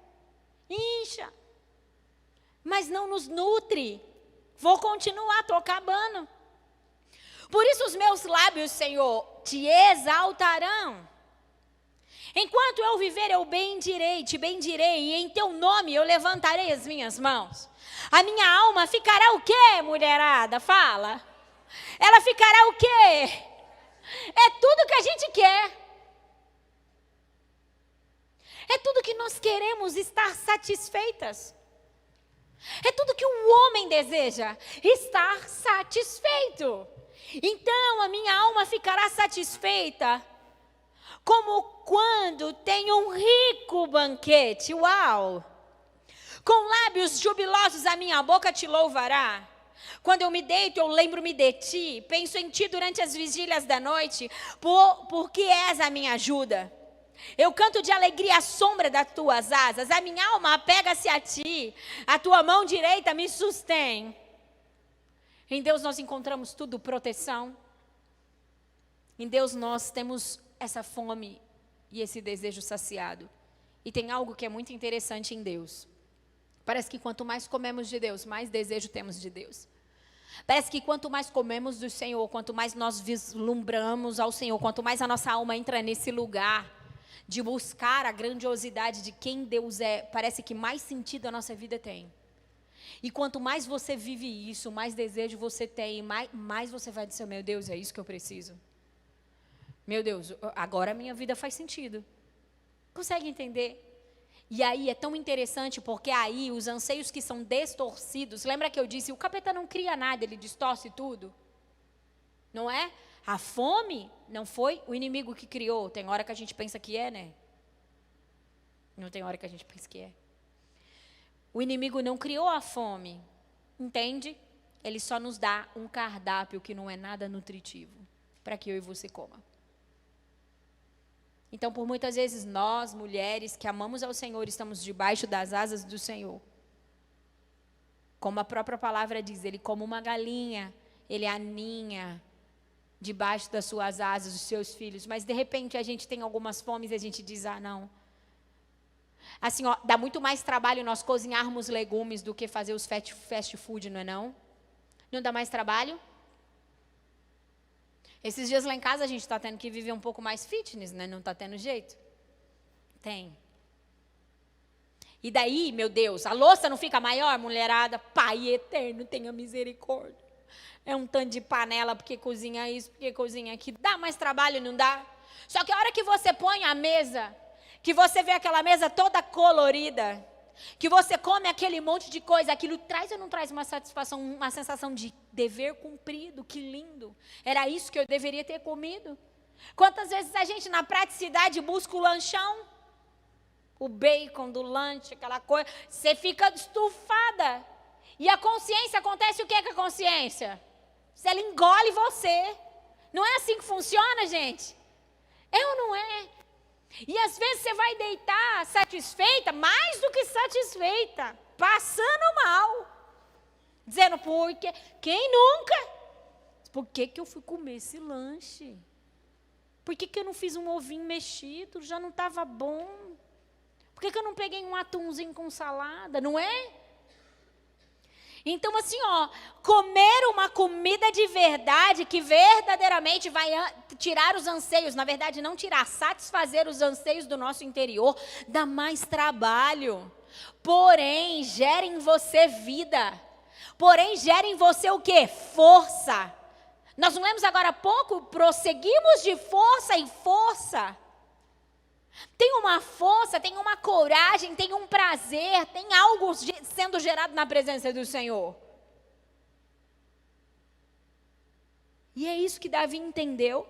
Incha. Mas não nos nutre. Vou continuar, estou acabando. Por isso os meus lábios, Senhor, te exaltarão. Enquanto eu viver, eu te bendirei, e em teu nome eu levantarei as minhas mãos. A minha alma ficará o quê, mulherada? Fala. Ela ficará o quê? É tudo que a gente quer. É tudo que nós queremos estar satisfeitas. É tudo que um homem deseja, estar satisfeito. Então a minha alma ficará satisfeita, como quando tem um rico banquete. Uau! Com lábios jubilosos a minha boca te louvará. Quando eu me deito, eu lembro-me de ti. Penso em ti durante as vigílias da noite, porque és a minha ajuda. Eu canto de alegria à sombra das tuas asas. A minha alma apega-se a ti. A tua mão direita me sustém. Em Deus nós encontramos tudo, proteção. Em Deus nós temos essa fome e esse desejo saciado. E tem algo que é muito interessante em Deus. Parece que quanto mais comemos de Deus, mais desejo temos de Deus. Parece que quanto mais comemos do Senhor, quanto mais nós vislumbramos ao Senhor, quanto mais a nossa alma entra nesse lugar de buscar a grandiosidade de quem Deus é, parece que mais sentido a nossa vida tem. E quanto mais você vive isso, mais desejo você tem, mais você vai dizer, meu Deus, é isso que eu preciso. Meu Deus, agora a minha vida faz sentido. Consegue entender? E aí é tão interessante, porque aí os anseios que são distorcidos, lembra que eu disse, o capeta não cria nada, ele distorce tudo? Não é? A fome não foi o inimigo que criou. Tem hora que a gente pensa que é, né? Não tem hora que a gente pensa que é. O inimigo não criou a fome, entende? Ele só nos dá um cardápio que não é nada nutritivo, para que eu e você coma. Então, por muitas vezes, nós, mulheres que amamos ao Senhor, estamos debaixo das asas do Senhor. Como a própria palavra diz, Ele como uma galinha, Ele aninha debaixo das suas asas os seus filhos. Mas, de repente, a gente tem algumas fomes e a gente diz, não. Assim, ó, dá muito mais trabalho nós cozinharmos legumes do que fazer os fast food, não é não? Não dá mais trabalho? Esses dias lá em casa a gente está tendo que viver um pouco mais fitness, né? Não está tendo jeito? Tem. E daí, meu Deus, a louça não fica maior, mulherada? Pai eterno, tenha misericórdia. É um tanto de panela, porque cozinha isso, porque cozinha aquilo. Dá mais trabalho, não dá? Só que a hora que você põe a mesa, que você vê aquela mesa toda colorida, que você come aquele monte de coisa, aquilo traz ou não traz uma satisfação, uma sensação de dever cumprido? Que lindo, era isso que eu deveria ter comido. Quantas vezes a gente na praticidade busca o lanchão, o bacon do lanche, aquela coisa, você fica estufada, e a consciência, acontece o que com a consciência? Se ela engole você, não é assim que funciona, gente? É ou não é? E às vezes você vai deitar satisfeita, mais do que satisfeita, passando mal, dizendo, por quê? Quem nunca? Por que eu fui comer esse lanche? Por que eu não fiz um ovinho mexido? Já não estava bom. Por que eu não peguei um atumzinho com salada? Não é? Então, assim, ó, comer uma comida de verdade, que verdadeiramente vai tirar os anseios, na verdade não tirar, satisfazer os anseios do nosso interior, dá mais trabalho. Porém, gera em você vida. Porém, gera em você o quê? Força. Nós não lemos agora há pouco, prosseguimos de força em força. Tem uma força, tem uma coragem, tem um prazer, tem algo sendo gerado na presença do Senhor. E é isso que Davi entendeu.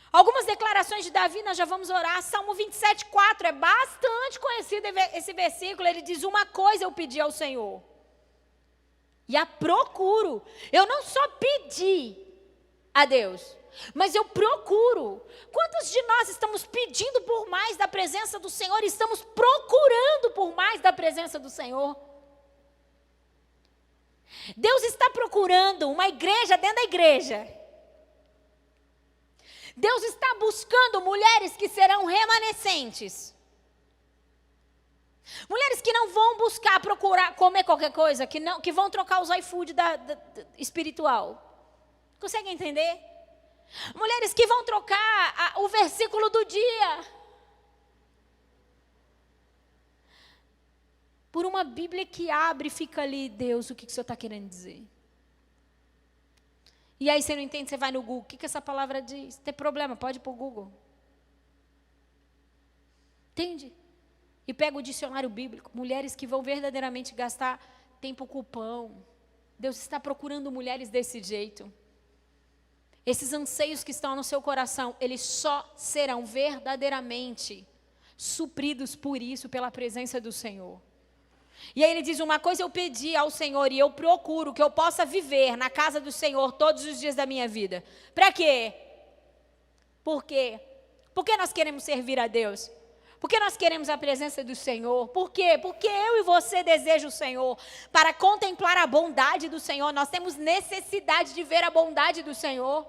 Algumas declarações de Davi, nós já vamos orar. Salmo 27:4, é bastante conhecido esse versículo. Ele diz, uma coisa eu pedi ao Senhor, e a procuro. Eu não só pedi a Deus, mas eu procuro. Quantos de nós estamos pedindo por mais da presença do Senhor? Estamos procurando por mais da presença do Senhor? Deus está procurando uma igreja dentro da igreja. Deus está buscando mulheres que serão remanescentes. Mulheres que não vão buscar, procurar comer qualquer coisa, que vão trocar os iFood espiritual. Consegue entender? Mulheres que vão trocar o versículo do dia por uma Bíblia que abre e fica ali, Deus, o que o Senhor está querendo dizer? E aí você não entende, você vai no Google, o que essa palavra diz? Tem problema, pode ir para o Google. Entende? E pega o dicionário bíblico, mulheres que vão verdadeiramente gastar tempo com o pão. Deus está procurando mulheres desse jeito. Esses anseios que estão no seu coração, eles só serão verdadeiramente supridos por isso, pela presença do Senhor. E aí ele diz, uma coisa eu pedi ao Senhor e eu procuro que eu possa viver na casa do Senhor todos os dias da minha vida. Para quê? Por quê? Por que nós queremos servir a Deus? Por que nós queremos a presença do Senhor? Por quê? Porque eu e você desejam o Senhor. Para contemplar a bondade do Senhor, nós temos necessidade de ver a bondade do Senhor.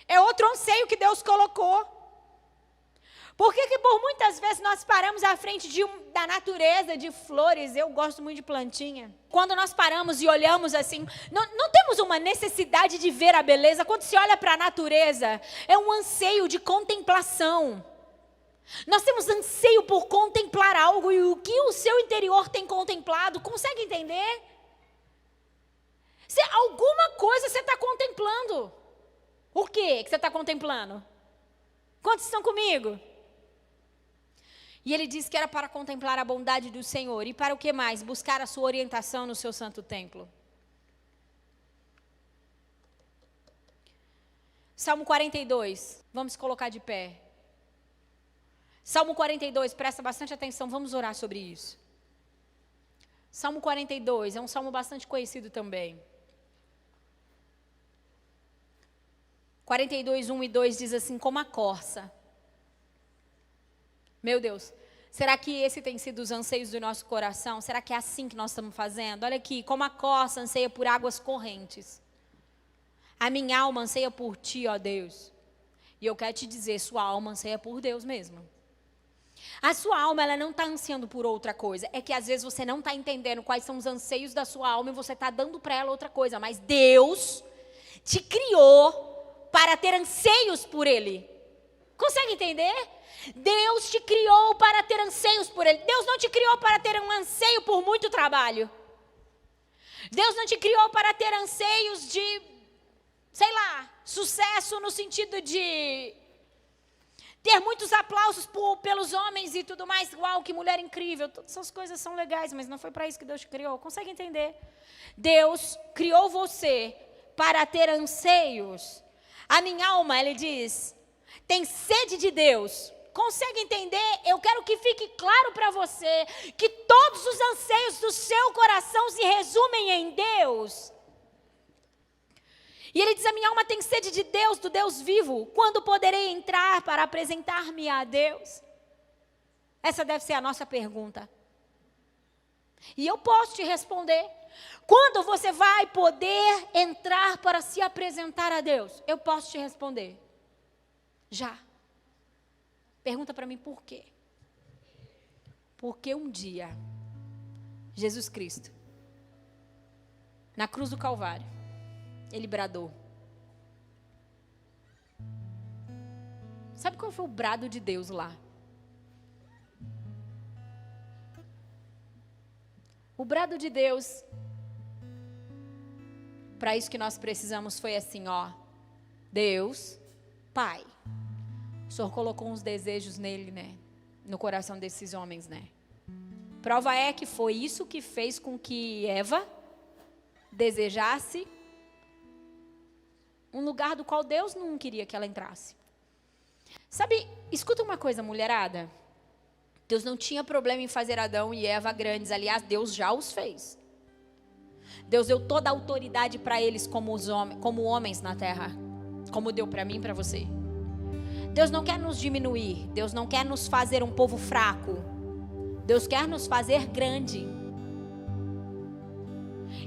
É outro anseio que Deus colocou. Por que por muitas vezes nós paramos à frente da natureza, de flores? Eu gosto muito de plantinha. Quando nós paramos e olhamos assim, não temos uma necessidade de ver a beleza. Quando se olha para a natureza, é um anseio de contemplação. Nós temos anseio por contemplar algo, e o que o seu interior tem contemplado, consegue entender? Se alguma coisa você está contemplando. O que você está contemplando? Quantos estão comigo? E ele disse que era para contemplar a bondade do Senhor. E para o que mais? Buscar a sua orientação no seu santo templo. Salmo 42. Vamos colocar de pé. Salmo 42, presta bastante atenção, vamos orar sobre isso. Salmo 42 é um salmo bastante conhecido também. 42, 1 e 2 diz assim: como a corça. Meu Deus, será que esse tem sido os anseios do nosso coração? Será que é assim que nós estamos fazendo? Olha aqui, como a corça anseia por águas correntes. A minha alma anseia por ti, ó Deus. E eu quero te dizer, sua alma anseia por Deus mesmo. A sua alma, ela não está ansiando por outra coisa. É que às vezes você não está entendendo quais são os anseios da sua alma e você está dando para ela outra coisa. Mas Deus te criou para ter anseios por Ele. Consegue entender? Deus te criou para ter anseios por Ele. Deus não te criou para ter um anseio por muito trabalho. Deus não te criou para ter anseios de, sei lá, sucesso no sentido de ter muitos aplausos pelos homens e tudo mais. Uau, que mulher incrível. Todas essas coisas são legais, mas não foi para isso que Deus te criou. Consegue entender? Deus criou você para ter anseios. A minha alma, ele diz, tem sede de Deus. Consegue entender? Eu quero que fique claro para você que todos os anseios do seu coração se resumem em Deus. E ele diz, a minha alma tem sede de Deus, do Deus vivo. Quando poderei entrar para apresentar-me a Deus? Essa deve ser a nossa pergunta. E eu posso te responder. Quando você vai poder entrar para se apresentar a Deus? Eu posso te responder. Já. Pergunta para mim por quê? Porque um dia, Jesus Cristo, na cruz do Calvário, Ele bradou. Sabe qual foi o brado de Deus lá? O brado de Deus, para isso que nós precisamos, foi assim, ó. Deus, Pai, o Senhor colocou uns desejos nele, né? No coração desses homens, né? Prova é que foi isso que fez com que Eva desejasse um lugar do qual Deus não queria que ela entrasse. Sabe, escuta uma coisa, mulherada. Deus não tinha problema em fazer Adão e Eva grandes. Aliás, Deus já os fez. Deus deu toda a autoridade para eles como homens na terra. Como deu para mim e para você. Deus não quer nos diminuir. Deus não quer nos fazer um povo fraco. Deus quer nos fazer grande.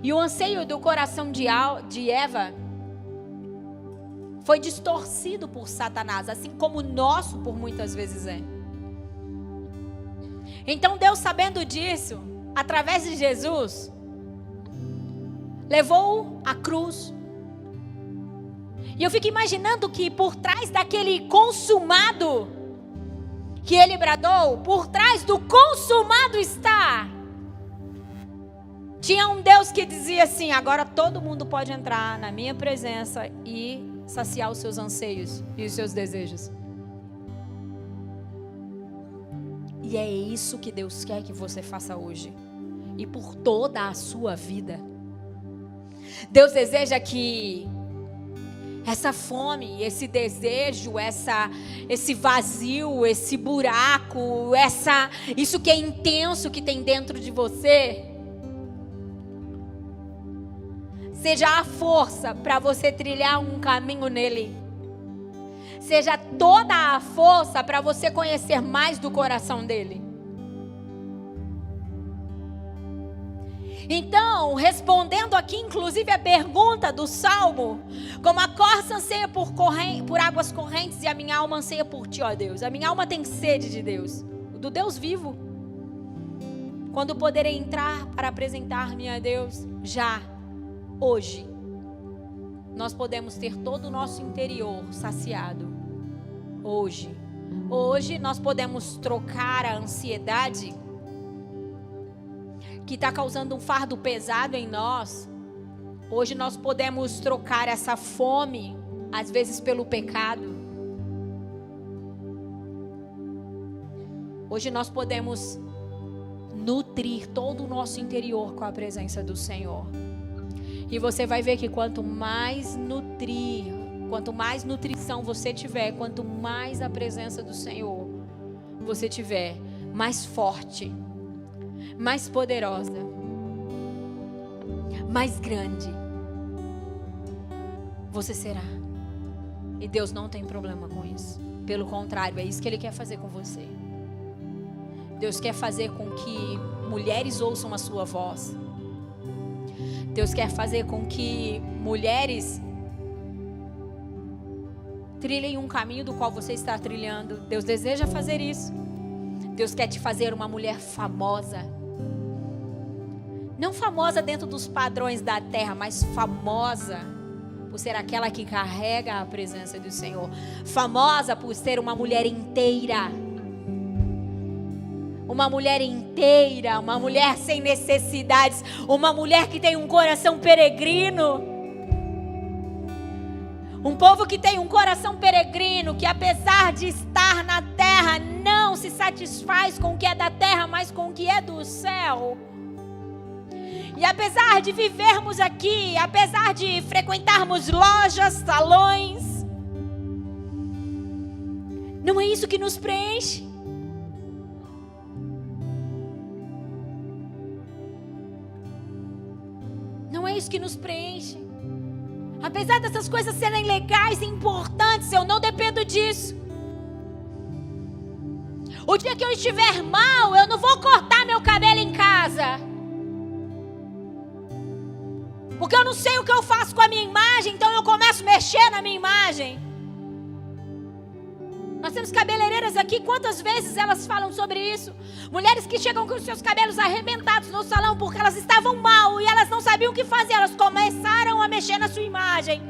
E o anseio do coração de Eva foi distorcido por Satanás, assim como o nosso por muitas vezes é. Então Deus, sabendo disso, através de Jesus, levou a cruz. E eu fico imaginando que por trás daquele consumado que Ele bradou, por trás do consumado está, tinha um Deus que dizia assim, agora todo mundo pode entrar na minha presença e saciar os seus anseios e os seus desejos. E é isso que Deus quer que você faça hoje. E por toda a sua vida. Deus deseja que essa fome, esse desejo, esse vazio, esse buraco, isso que é intenso que tem dentro de você, seja a força para você trilhar um caminho nele. Seja toda a força para você conhecer mais do coração dele. Então, respondendo aqui, inclusive, a pergunta do Salmo, como a corça anseia por águas correntes e a minha alma anseia por ti, ó Deus. A minha alma tem sede de Deus, do Deus vivo. Quando poderei entrar para apresentar-me a Deus? Já, hoje, nós podemos ter todo o nosso interior saciado. Hoje nós podemos trocar a ansiedade que está causando um fardo pesado em nós. Hoje nós podemos trocar essa fome, às vezes pelo pecado. Hoje nós podemos nutrir todo o nosso interior com a presença do Senhor. E você vai ver que quanto mais nutrição você tiver, quanto mais a presença do Senhor você tiver, mais forte, mais poderosa, mais grande você será. E Deus não tem problema com isso. Pelo contrário, é isso que Ele quer fazer com você. Deus quer fazer com que mulheres ouçam a sua voz. Deus quer fazer com que mulheres trilhem um caminho do qual você está trilhando. Deus deseja fazer isso. Deus quer te fazer uma mulher famosa. Não famosa dentro dos padrões da terra, mas famosa por ser aquela que carrega a presença do Senhor. Famosa por ser uma mulher inteira. Uma mulher inteira, uma mulher sem necessidades, uma mulher que tem um coração peregrino. Um povo que tem um coração peregrino, que apesar de estar na terra, não se satisfaz com o que é da terra, mas com o que é do céu. E apesar de vivermos aqui, apesar de frequentarmos lojas, salões, não é isso que nos preenche. Não é isso que nos preenche. Apesar dessas coisas serem legais e importantes, eu não dependo disso. O dia que eu estiver mal, eu não vou cortar meu cabelo em casa. Porque eu não sei o que eu faço com a minha imagem, então eu começo a mexer na minha imagem. Nós temos cabeleireiras aqui, quantas vezes elas falam sobre isso? Mulheres que chegam com os seus cabelos arrebentados no salão porque elas estavam mal e elas não sabiam o que fazer, elas começaram a mexer na sua imagem.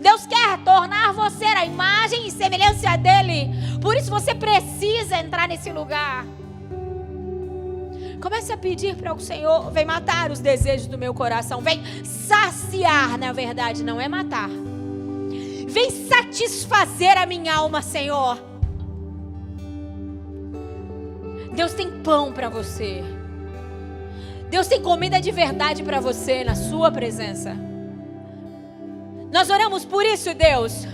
Deus quer tornar você a imagem e semelhança dele, por isso você precisa entrar nesse lugar. Comece a pedir para o Senhor, vem matar os desejos do meu coração, vem saciar, na verdade, não é matar. Vem satisfazer a minha alma, Senhor. Deus tem pão para você. Deus tem comida de verdade para você na sua presença. Nós oramos por isso, Deus.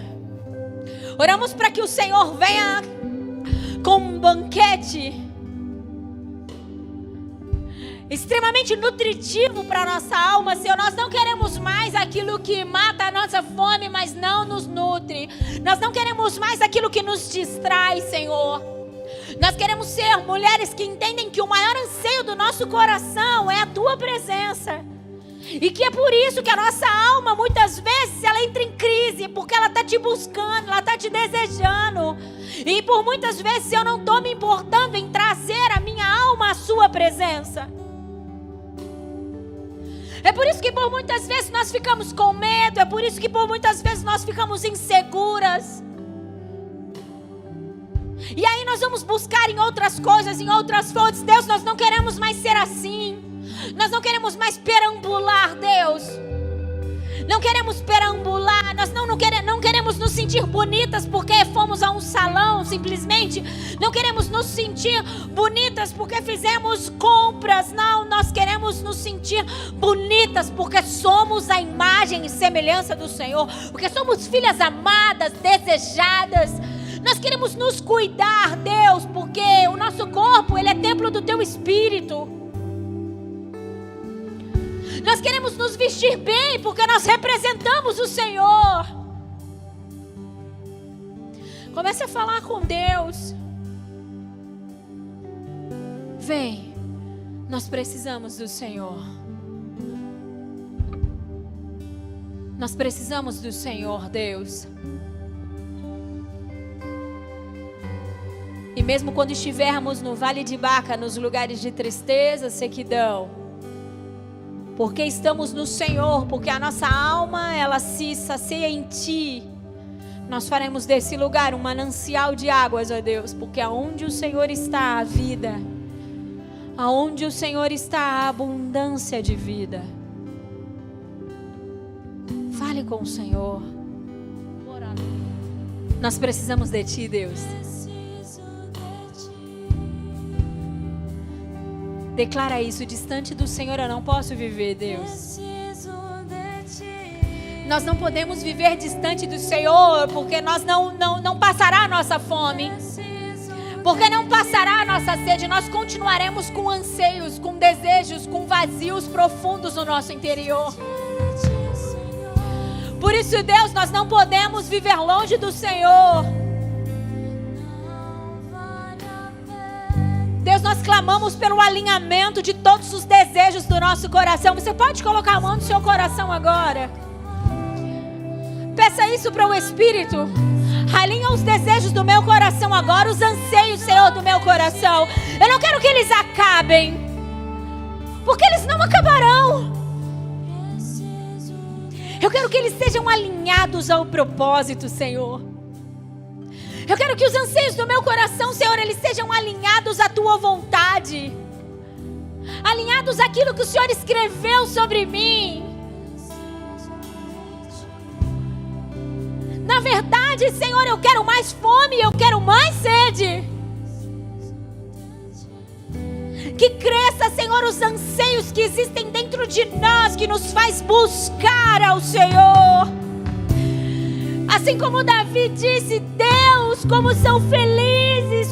Oramos para que o Senhor venha com um banquete extremamente nutritivo para a nossa alma, Senhor. Nós não queremos mais aquilo que mata a nossa fome, mas não nos nutre. Nós não queremos mais aquilo que nos distrai, Senhor. Nós queremos ser mulheres que entendem que o maior anseio do nosso coração é a Tua presença. E que é por isso que a nossa alma, muitas vezes, ela entra em crise, porque ela está te buscando, ela está te desejando. E por muitas vezes eu não estou me importando em trazer a minha alma à Sua presença. É por isso que por muitas vezes nós ficamos com medo. É por isso que por muitas vezes nós ficamos inseguras. E aí nós vamos buscar em outras coisas, em outras fontes. Deus, nós não queremos mais ser assim. Nós não queremos mais perambular, Deus. Não queremos perambular. Nós não queremos nos sentir bonitas porque fomos a um salão, simplesmente. Não queremos nos sentir bonitas porque fizemos compras. Não, nós queremos nos sentir bonitas porque somos a imagem e semelhança do Senhor. Porque somos filhas amadas, desejadas. Nós queremos nos cuidar, Deus, porque o nosso corpo, ele é templo do Teu Espírito. Nós queremos nos vestir bem, porque nós representamos o Senhor. Comece a falar com Deus. Vem, nós precisamos do Senhor. Nós precisamos do Senhor, Deus. E mesmo quando estivermos no vale de Baca, nos lugares de tristeza, sequidão, porque estamos no Senhor, porque a nossa alma, ela se sacia em Ti, nós faremos desse lugar um manancial de águas, ó Deus, porque aonde o Senhor está a vida, aonde o Senhor está a abundância de vida. Fale com o Senhor. Nós precisamos de Ti, Deus. Declara isso: distante do Senhor eu não posso viver, Deus. Nós não podemos viver distante do Senhor, porque nós não passará a nossa fome, porque não passará a nossa sede. Nós continuaremos com anseios, com desejos, com vazios profundos no nosso interior. Por isso, Deus, nós não podemos viver longe do Senhor. Deus, nós clamamos pelo alinhamento de todos os desejos do nosso coração. Você pode colocar a mão no seu coração agora. Peça isso para o Espírito. Alinha os desejos do meu coração agora, os anseios, Senhor, do meu coração. Eu não quero que eles acabem, porque eles não acabarão. Eu quero que eles sejam alinhados ao propósito, Senhor. Eu quero que os anseios do meu coração, Senhor, eles sejam alinhados à Tua vontade, alinhados àquilo que o Senhor escreveu sobre mim. Na verdade, Senhor, eu quero mais fome, eu quero mais sede. Que cresça, Senhor, os anseios que existem dentro de nós, que nos faz buscar ao Senhor. Assim como Davi disse: Deus, como são felizes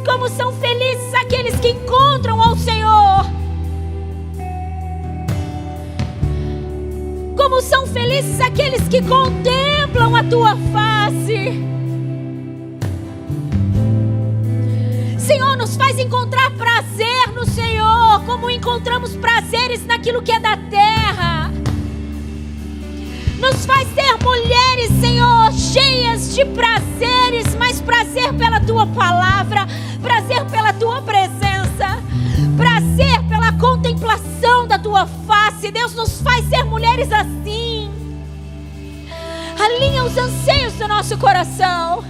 aqueles que encontram ao Senhor. Como são felizes aqueles que contemplam a Tua face. Senhor, nos faz encontrar prazer no Senhor, como encontramos prazeres naquilo que é da terra. Nos faz ser mulheres, Senhor, cheias de prazeres, mas prazer pela Tua palavra, prazer pela Tua presença, prazer pela contemplação da Tua face. Deus, nos faz ser mulheres assim. Alinha os anseios do nosso coração,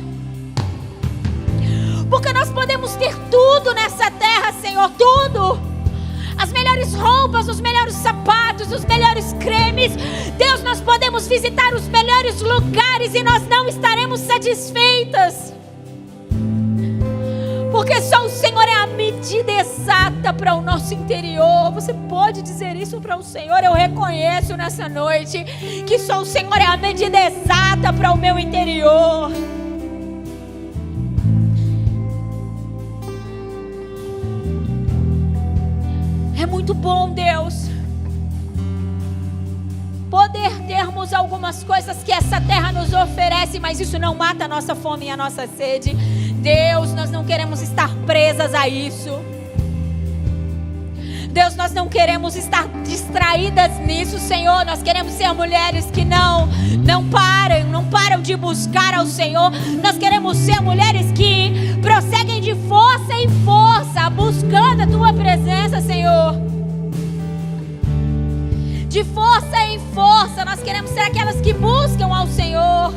porque nós podemos ter tudo nessa terra, Senhor, tudo. As melhores roupas, os melhores sapatos, os melhores cremes. Deus, nós podemos visitar os melhores lugares e nós não estaremos satisfeitas, porque só o Senhor é a medida exata para o nosso interior. Você pode dizer isso para o Senhor? Eu reconheço nessa noite que só o Senhor é a medida exata para o meu interior. É muito bom, Deus, poder termos algumas coisas que essa terra nos oferece, mas isso não mata a nossa fome e a nossa sede. Deus, nós não queremos estar presas a isso. Deus, nós não queremos estar distraídas nisso, Senhor. Nós queremos ser mulheres que não param de buscar ao Senhor. Nós queremos ser mulheres que prosseguem de força em força, buscando a Tua presença, Senhor. De força em força, nós queremos ser aquelas que buscam ao Senhor.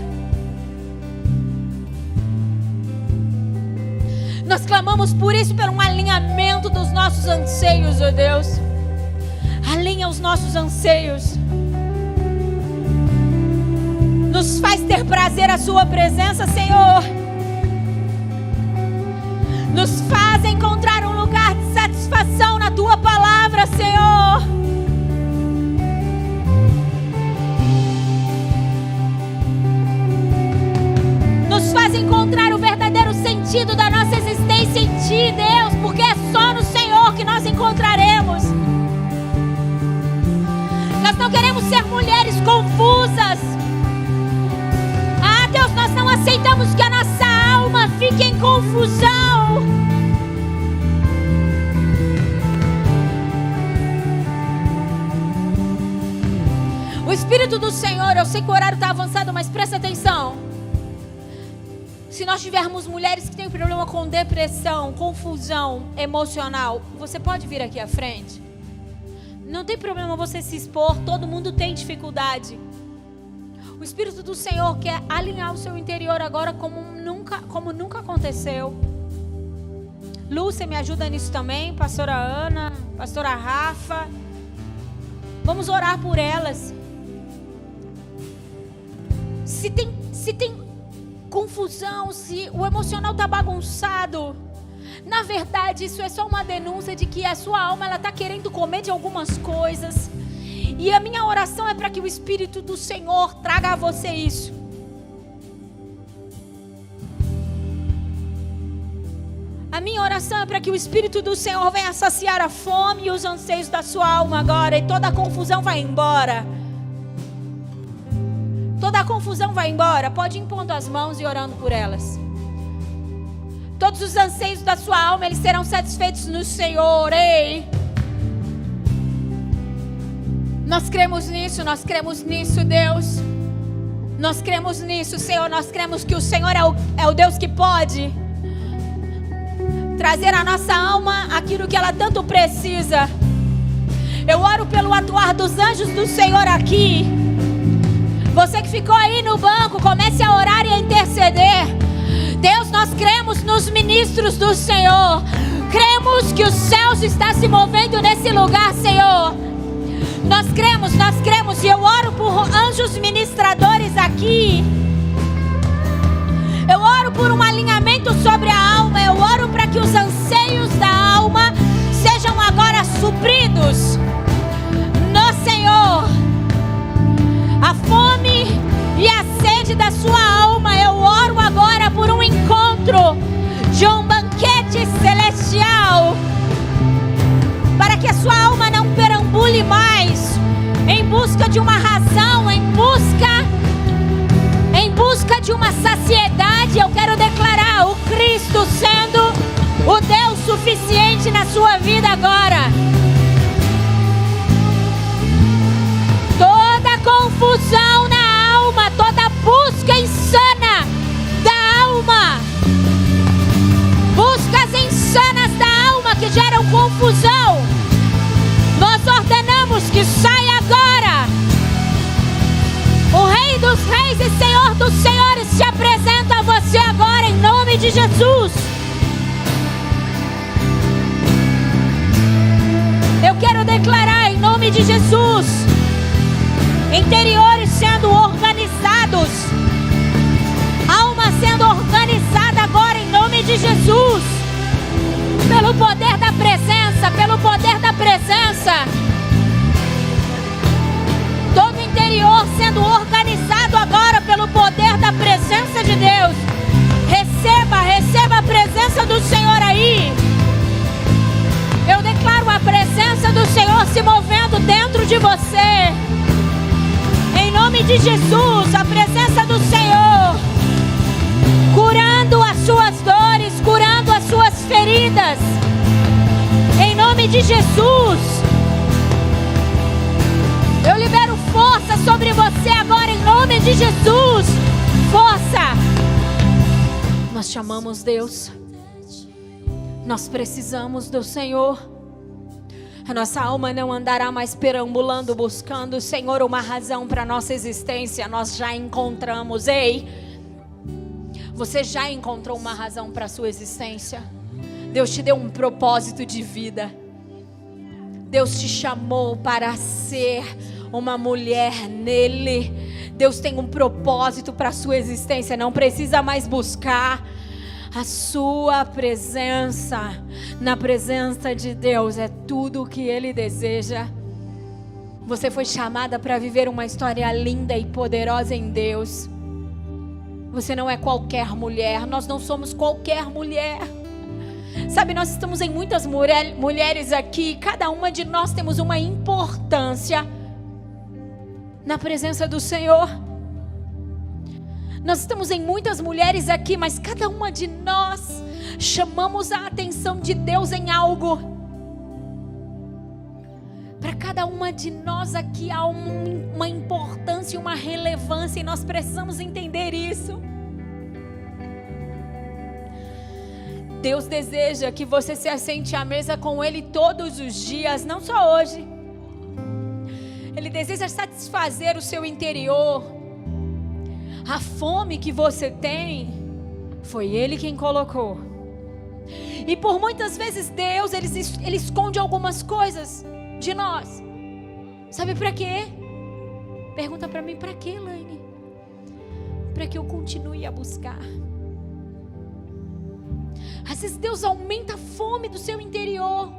Nós clamamos por isso, pelo um alinhamento dos nossos anseios, ó Deus. Alinha os nossos anseios. Nos faz ter prazer a Sua presença, Senhor. Nos faz encontrar um lugar de satisfação na Tua palavra, Senhor. Nos faz encontrar o verdadeiro sentido da nossa existência em Ti, Deus, porque é só no Senhor que nós encontraremos. Nós não queremos ser mulheres confusas. Ah, Deus, nós não aceitamos que a nossa alma fique em confusão. O O Espírito do Senhor, eu sei que o horário está avançado, mas presta atenção. Se nós tivermos mulheres que têm problema com depressão, confusão emocional, você pode vir aqui à frente. Não tem problema você se expor, todo mundo tem dificuldade. O Espírito do Senhor quer alinhar o seu interior agora como nunca aconteceu. Lúcia me ajuda nisso também, pastora Ana, pastora Rafa. Vamos orar por elas. Se tem confusão, se o emocional está bagunçado, na verdade isso é só uma denúncia de que a sua alma ela está querendo comer de algumas coisas. E a minha oração é para que o Espírito do Senhor traga a você isso. A minha oração é para que o Espírito do Senhor venha saciar a fome e os anseios da sua alma agora. E toda a confusão vai embora. Toda a confusão vai embora. Pode ir impondo as mãos e orando por elas. Todos os anseios da sua alma, eles serão satisfeitos no Senhor. Ei! Nós cremos nisso, Deus. Nós cremos nisso, Senhor. Nós cremos que o Senhor é o Deus que pode trazer à nossa alma aquilo que ela tanto precisa. Eu oro pelo atuar dos anjos do Senhor aqui. Você que ficou aí no banco, comece a orar e a interceder. Deus, nós cremos nos ministros do Senhor. Cremos que os céus estão se movendo nesse lugar, Senhor. Nós cremos e eu oro por anjos ministradores aqui. Eu oro por um alinhamento sobre a alma. Eu oro para que os anseios da alma sejam agora supridos no Senhor. A fome e a sede da sua alma, eu oro agora por um encontro de um banquete celestial, para que a sua alma não perambule mais em busca de uma razão, em busca de uma saciedade. Eu quero declarar o Cristo sendo o Deus suficiente na sua vida agora. Toda confusão na alma, toda busca insana da alma, buscas insanas da alma que geram confusão, nós ordenamos que saia agora. O Rei dos Reis e Senhor dos Senhores se apresenta a você agora em nome de Jesus. Eu quero declarar em nome de Jesus, interiores sendo organizados, alma sendo organizada agora em nome de Jesus, pelo poder da presença, pelo poder da presença. Todo interior sendo organizado agora pelo poder da presença de Deus. Receba a presença do Senhor aí. Eu declaro a presença do Senhor se movendo dentro de você. Em nome de Jesus, a presença do Senhor curando as suas dores, curando as suas feridas. Em nome de Jesus, eu libero força sobre você agora, em nome de Jesus. Força! Nós chamamos Deus. Nós precisamos do Senhor. A nossa alma não andará mais perambulando, buscando, Senhor, uma razão para a nossa existência. Nós já encontramos. Ei, você já encontrou uma razão para a sua existência. Deus te deu um propósito de vida. Deus te chamou para ser uma mulher nele. Deus tem um propósito para a sua existência. Não precisa mais buscar a sua presença. Na presença de Deus é tudo o que Ele deseja. Você foi chamada para viver uma história linda e poderosa em Deus. Você não é qualquer mulher. Nós não somos qualquer mulher. Sabe, nós estamos em muitas mulheres aqui. Cada uma de nós temos uma importância na presença do Senhor. Nós estamos em muitas mulheres aqui, mas cada uma de nós chamamos a atenção de Deus em algo. Para cada uma de nós aqui há uma importância e uma relevância, e nós precisamos entender isso. Deus deseja que você se assente à mesa com Ele todos os dias, não só hoje. Ele deseja satisfazer o seu interior. A fome que você tem, foi Ele quem colocou. E por muitas vezes Deus, Ele esconde algumas coisas de nós. Sabe para quê? Pergunta para mim, para quê, Elaine? Para que eu continue a buscar. Às vezes Deus aumenta a fome do seu interior.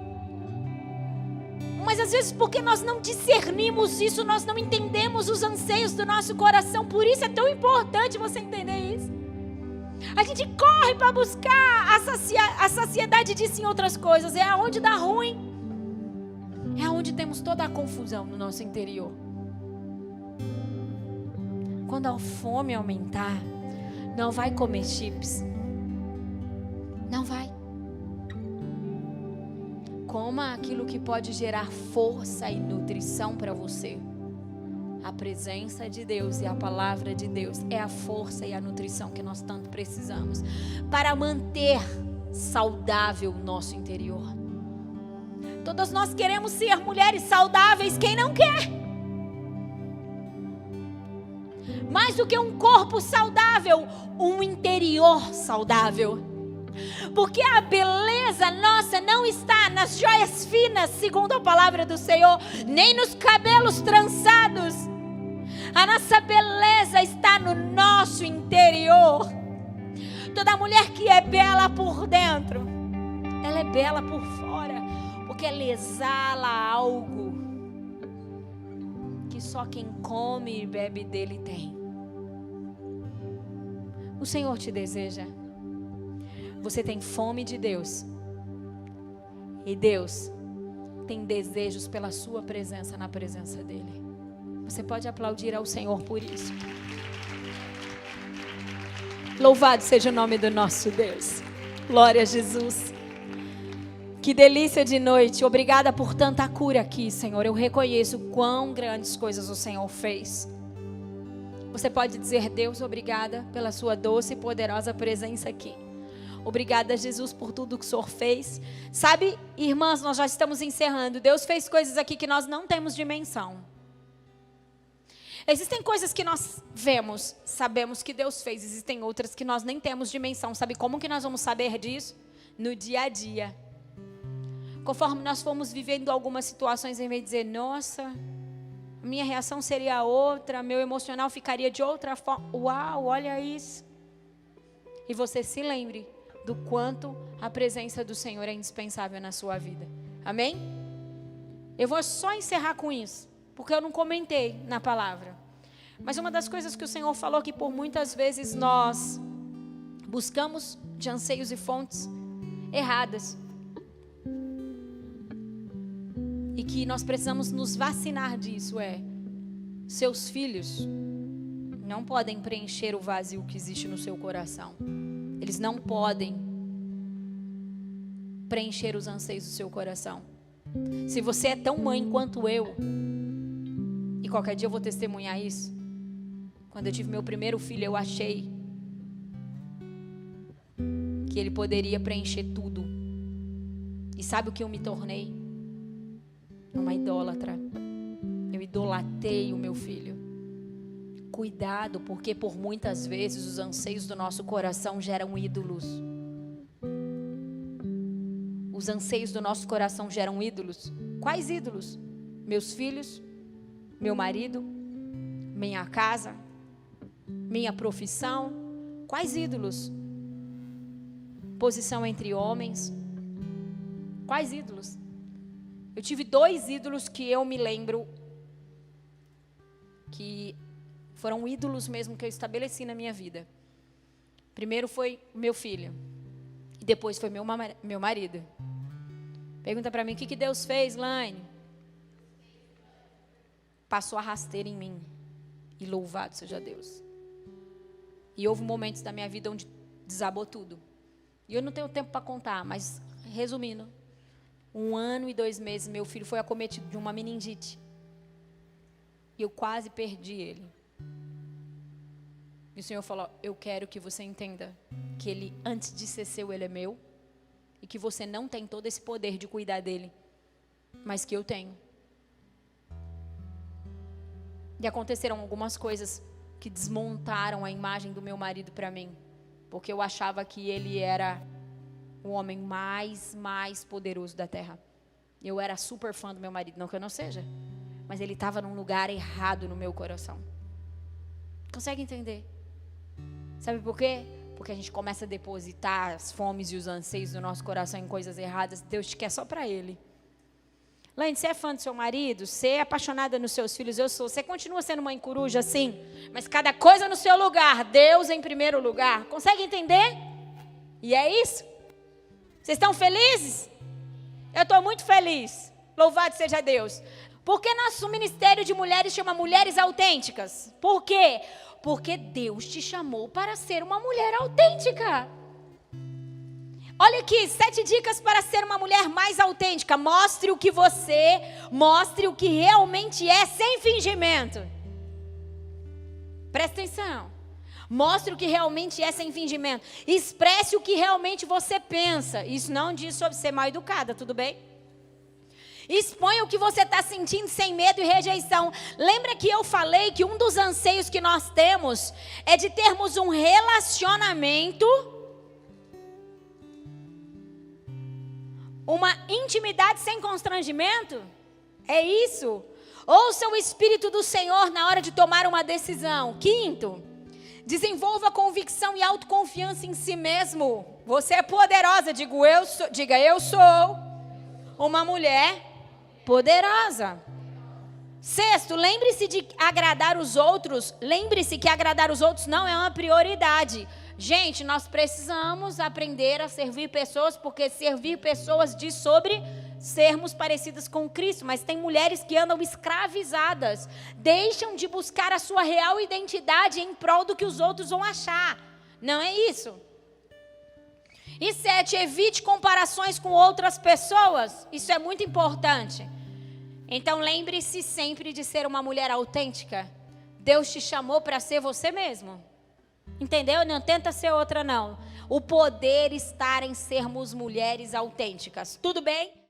Mas às vezes porque nós não discernimos isso, nós não entendemos os anseios do nosso coração. Por isso é tão importante você entender isso. A gente corre para buscar a saciedade disso em outras coisas. É aonde dá ruim. É aonde temos toda a confusão no nosso interior. Quando a fome aumentar, não vai comer chips. Não vai. Coma aquilo que pode gerar força e nutrição para você. A presença de Deus e a palavra de Deus é a força e a nutrição que nós tanto precisamos para manter saudável o nosso interior. Todas nós queremos ser mulheres saudáveis, quem não quer? Mais do que um corpo saudável, um interior saudável. Porque a beleza nossa não está nas joias finas, segundo a palavra do Senhor, nem nos cabelos trançados. A nossa beleza está no nosso interior. Toda mulher que é bela por dentro, ela é bela por fora, porque ela exala algo que só quem come e bebe dele tem. O Senhor te deseja. Você tem fome de Deus. E Deus tem desejos pela sua presença, na presença dEle. Você pode aplaudir ao Senhor por isso. Louvado seja o nome do nosso Deus. Glória a Jesus. Que delícia de noite. Obrigada por tanta cura aqui, Senhor. Eu reconheço quão grandes coisas o Senhor fez. Você pode dizer, Deus, obrigada pela sua doce e poderosa presença aqui. Obrigada, Jesus, por tudo que o Senhor fez. Sabe, irmãs, nós já estamos encerrando. Deus fez coisas aqui que nós não temos dimensão. Existem coisas que nós vemos, sabemos que Deus fez. Existem outras que nós nem temos dimensão. Sabe como que nós vamos saber disso? No dia a dia. Conforme nós formos vivendo algumas situações, em vez de dizer, nossa, minha reação seria outra, meu emocional ficaria de outra forma. Uau, olha isso. E você se lembre do quanto a presença do Senhor é indispensável na sua vida. Amém? Eu vou só encerrar com isso, porque eu não comentei na palavra. Mas uma das coisas que o Senhor falou que por muitas vezes nós buscamos de anseios e fontes erradas. E que nós precisamos nos vacinar disso, seus filhos não podem preencher o vazio que existe no seu coração. Eles não podem preencher os anseios do seu coração. Se você é tão mãe quanto eu, e qualquer dia eu vou testemunhar isso. Quando eu tive meu primeiro filho, eu achei que ele poderia preencher tudo. E sabe o que eu me tornei? Uma idólatra. Eu idolatei o meu filho. Cuidado, porque por muitas vezes os anseios do nosso coração geram ídolos. Os anseios do nosso coração geram ídolos. Quais ídolos? Meus filhos, meu marido, minha casa, minha profissão. Quais ídolos? Posição entre homens. Quais ídolos? Eu tive 2 ídolos que eu me lembro que foram ídolos mesmo que eu estabeleci na minha vida. Primeiro foi meu filho. E depois foi meu marido. Pergunta para mim, o que Deus fez, Laine? Passou a rasteira em mim. E louvado seja Deus. E houve momentos da minha vida onde desabou tudo. E eu não tenho tempo para contar, mas resumindo, 1 ano e 2 meses, meu filho foi acometido de uma meningite. E eu quase perdi ele. E o Senhor falou, eu quero que você entenda que ele, antes de ser seu, ele é meu. E que você não tem todo esse poder de cuidar dele. Mas que eu tenho. E aconteceram algumas coisas que desmontaram a imagem do meu marido para mim. Porque eu achava que ele era o homem mais poderoso da terra. Eu era super fã do meu marido, não que eu não seja. Mas ele estava num lugar errado no meu coração. Consegue entender? Sabe por quê? Porque a gente começa a depositar as fomes e os anseios do nosso coração em coisas erradas. Deus te quer só para ele. Laine, você é fã do seu marido? Você é apaixonada nos seus filhos? Eu sou. Você continua sendo mãe coruja, sim. Mas cada coisa no seu lugar. Deus em primeiro lugar. Consegue entender? E é isso. Vocês estão felizes? Eu estou muito feliz. Louvado seja Deus. Por que nosso ministério de mulheres chama Mulheres Autênticas? Por quê? Porque Deus te chamou para ser uma mulher autêntica. Olha aqui, 7 dicas para ser uma mulher mais autêntica. Mostre o que realmente é, sem fingimento. Presta atenção. Mostre o que realmente é, sem fingimento. Expresse o que realmente você pensa. Isso não diz sobre ser mal educada, tudo bem? Exponha o que você está sentindo sem medo e rejeição. Lembra que eu falei que um dos anseios que nós temos é de termos um relacionamento, uma intimidade sem constrangimento? É isso. Ouça o Espírito do Senhor na hora de tomar uma decisão. 5º, desenvolva convicção e autoconfiança em si mesmo. Você é poderosa. Diga, eu sou uma mulher poderosa. 6º, lembre-se de agradar os outros. Lembre-se que agradar os outros não é uma prioridade. Gente, nós precisamos aprender a servir pessoas, porque servir pessoas diz sobre sermos parecidas com Cristo. Mas tem mulheres que andam escravizadas, deixam de buscar a sua real identidade em prol do que os outros vão achar. Não é isso? E 7, evite comparações com outras pessoas. Isso é muito importante. Então lembre-se sempre de ser uma mulher autêntica. Deus te chamou para ser você mesmo. Entendeu? Não tenta ser outra não. O poder está em sermos mulheres autênticas. Tudo bem?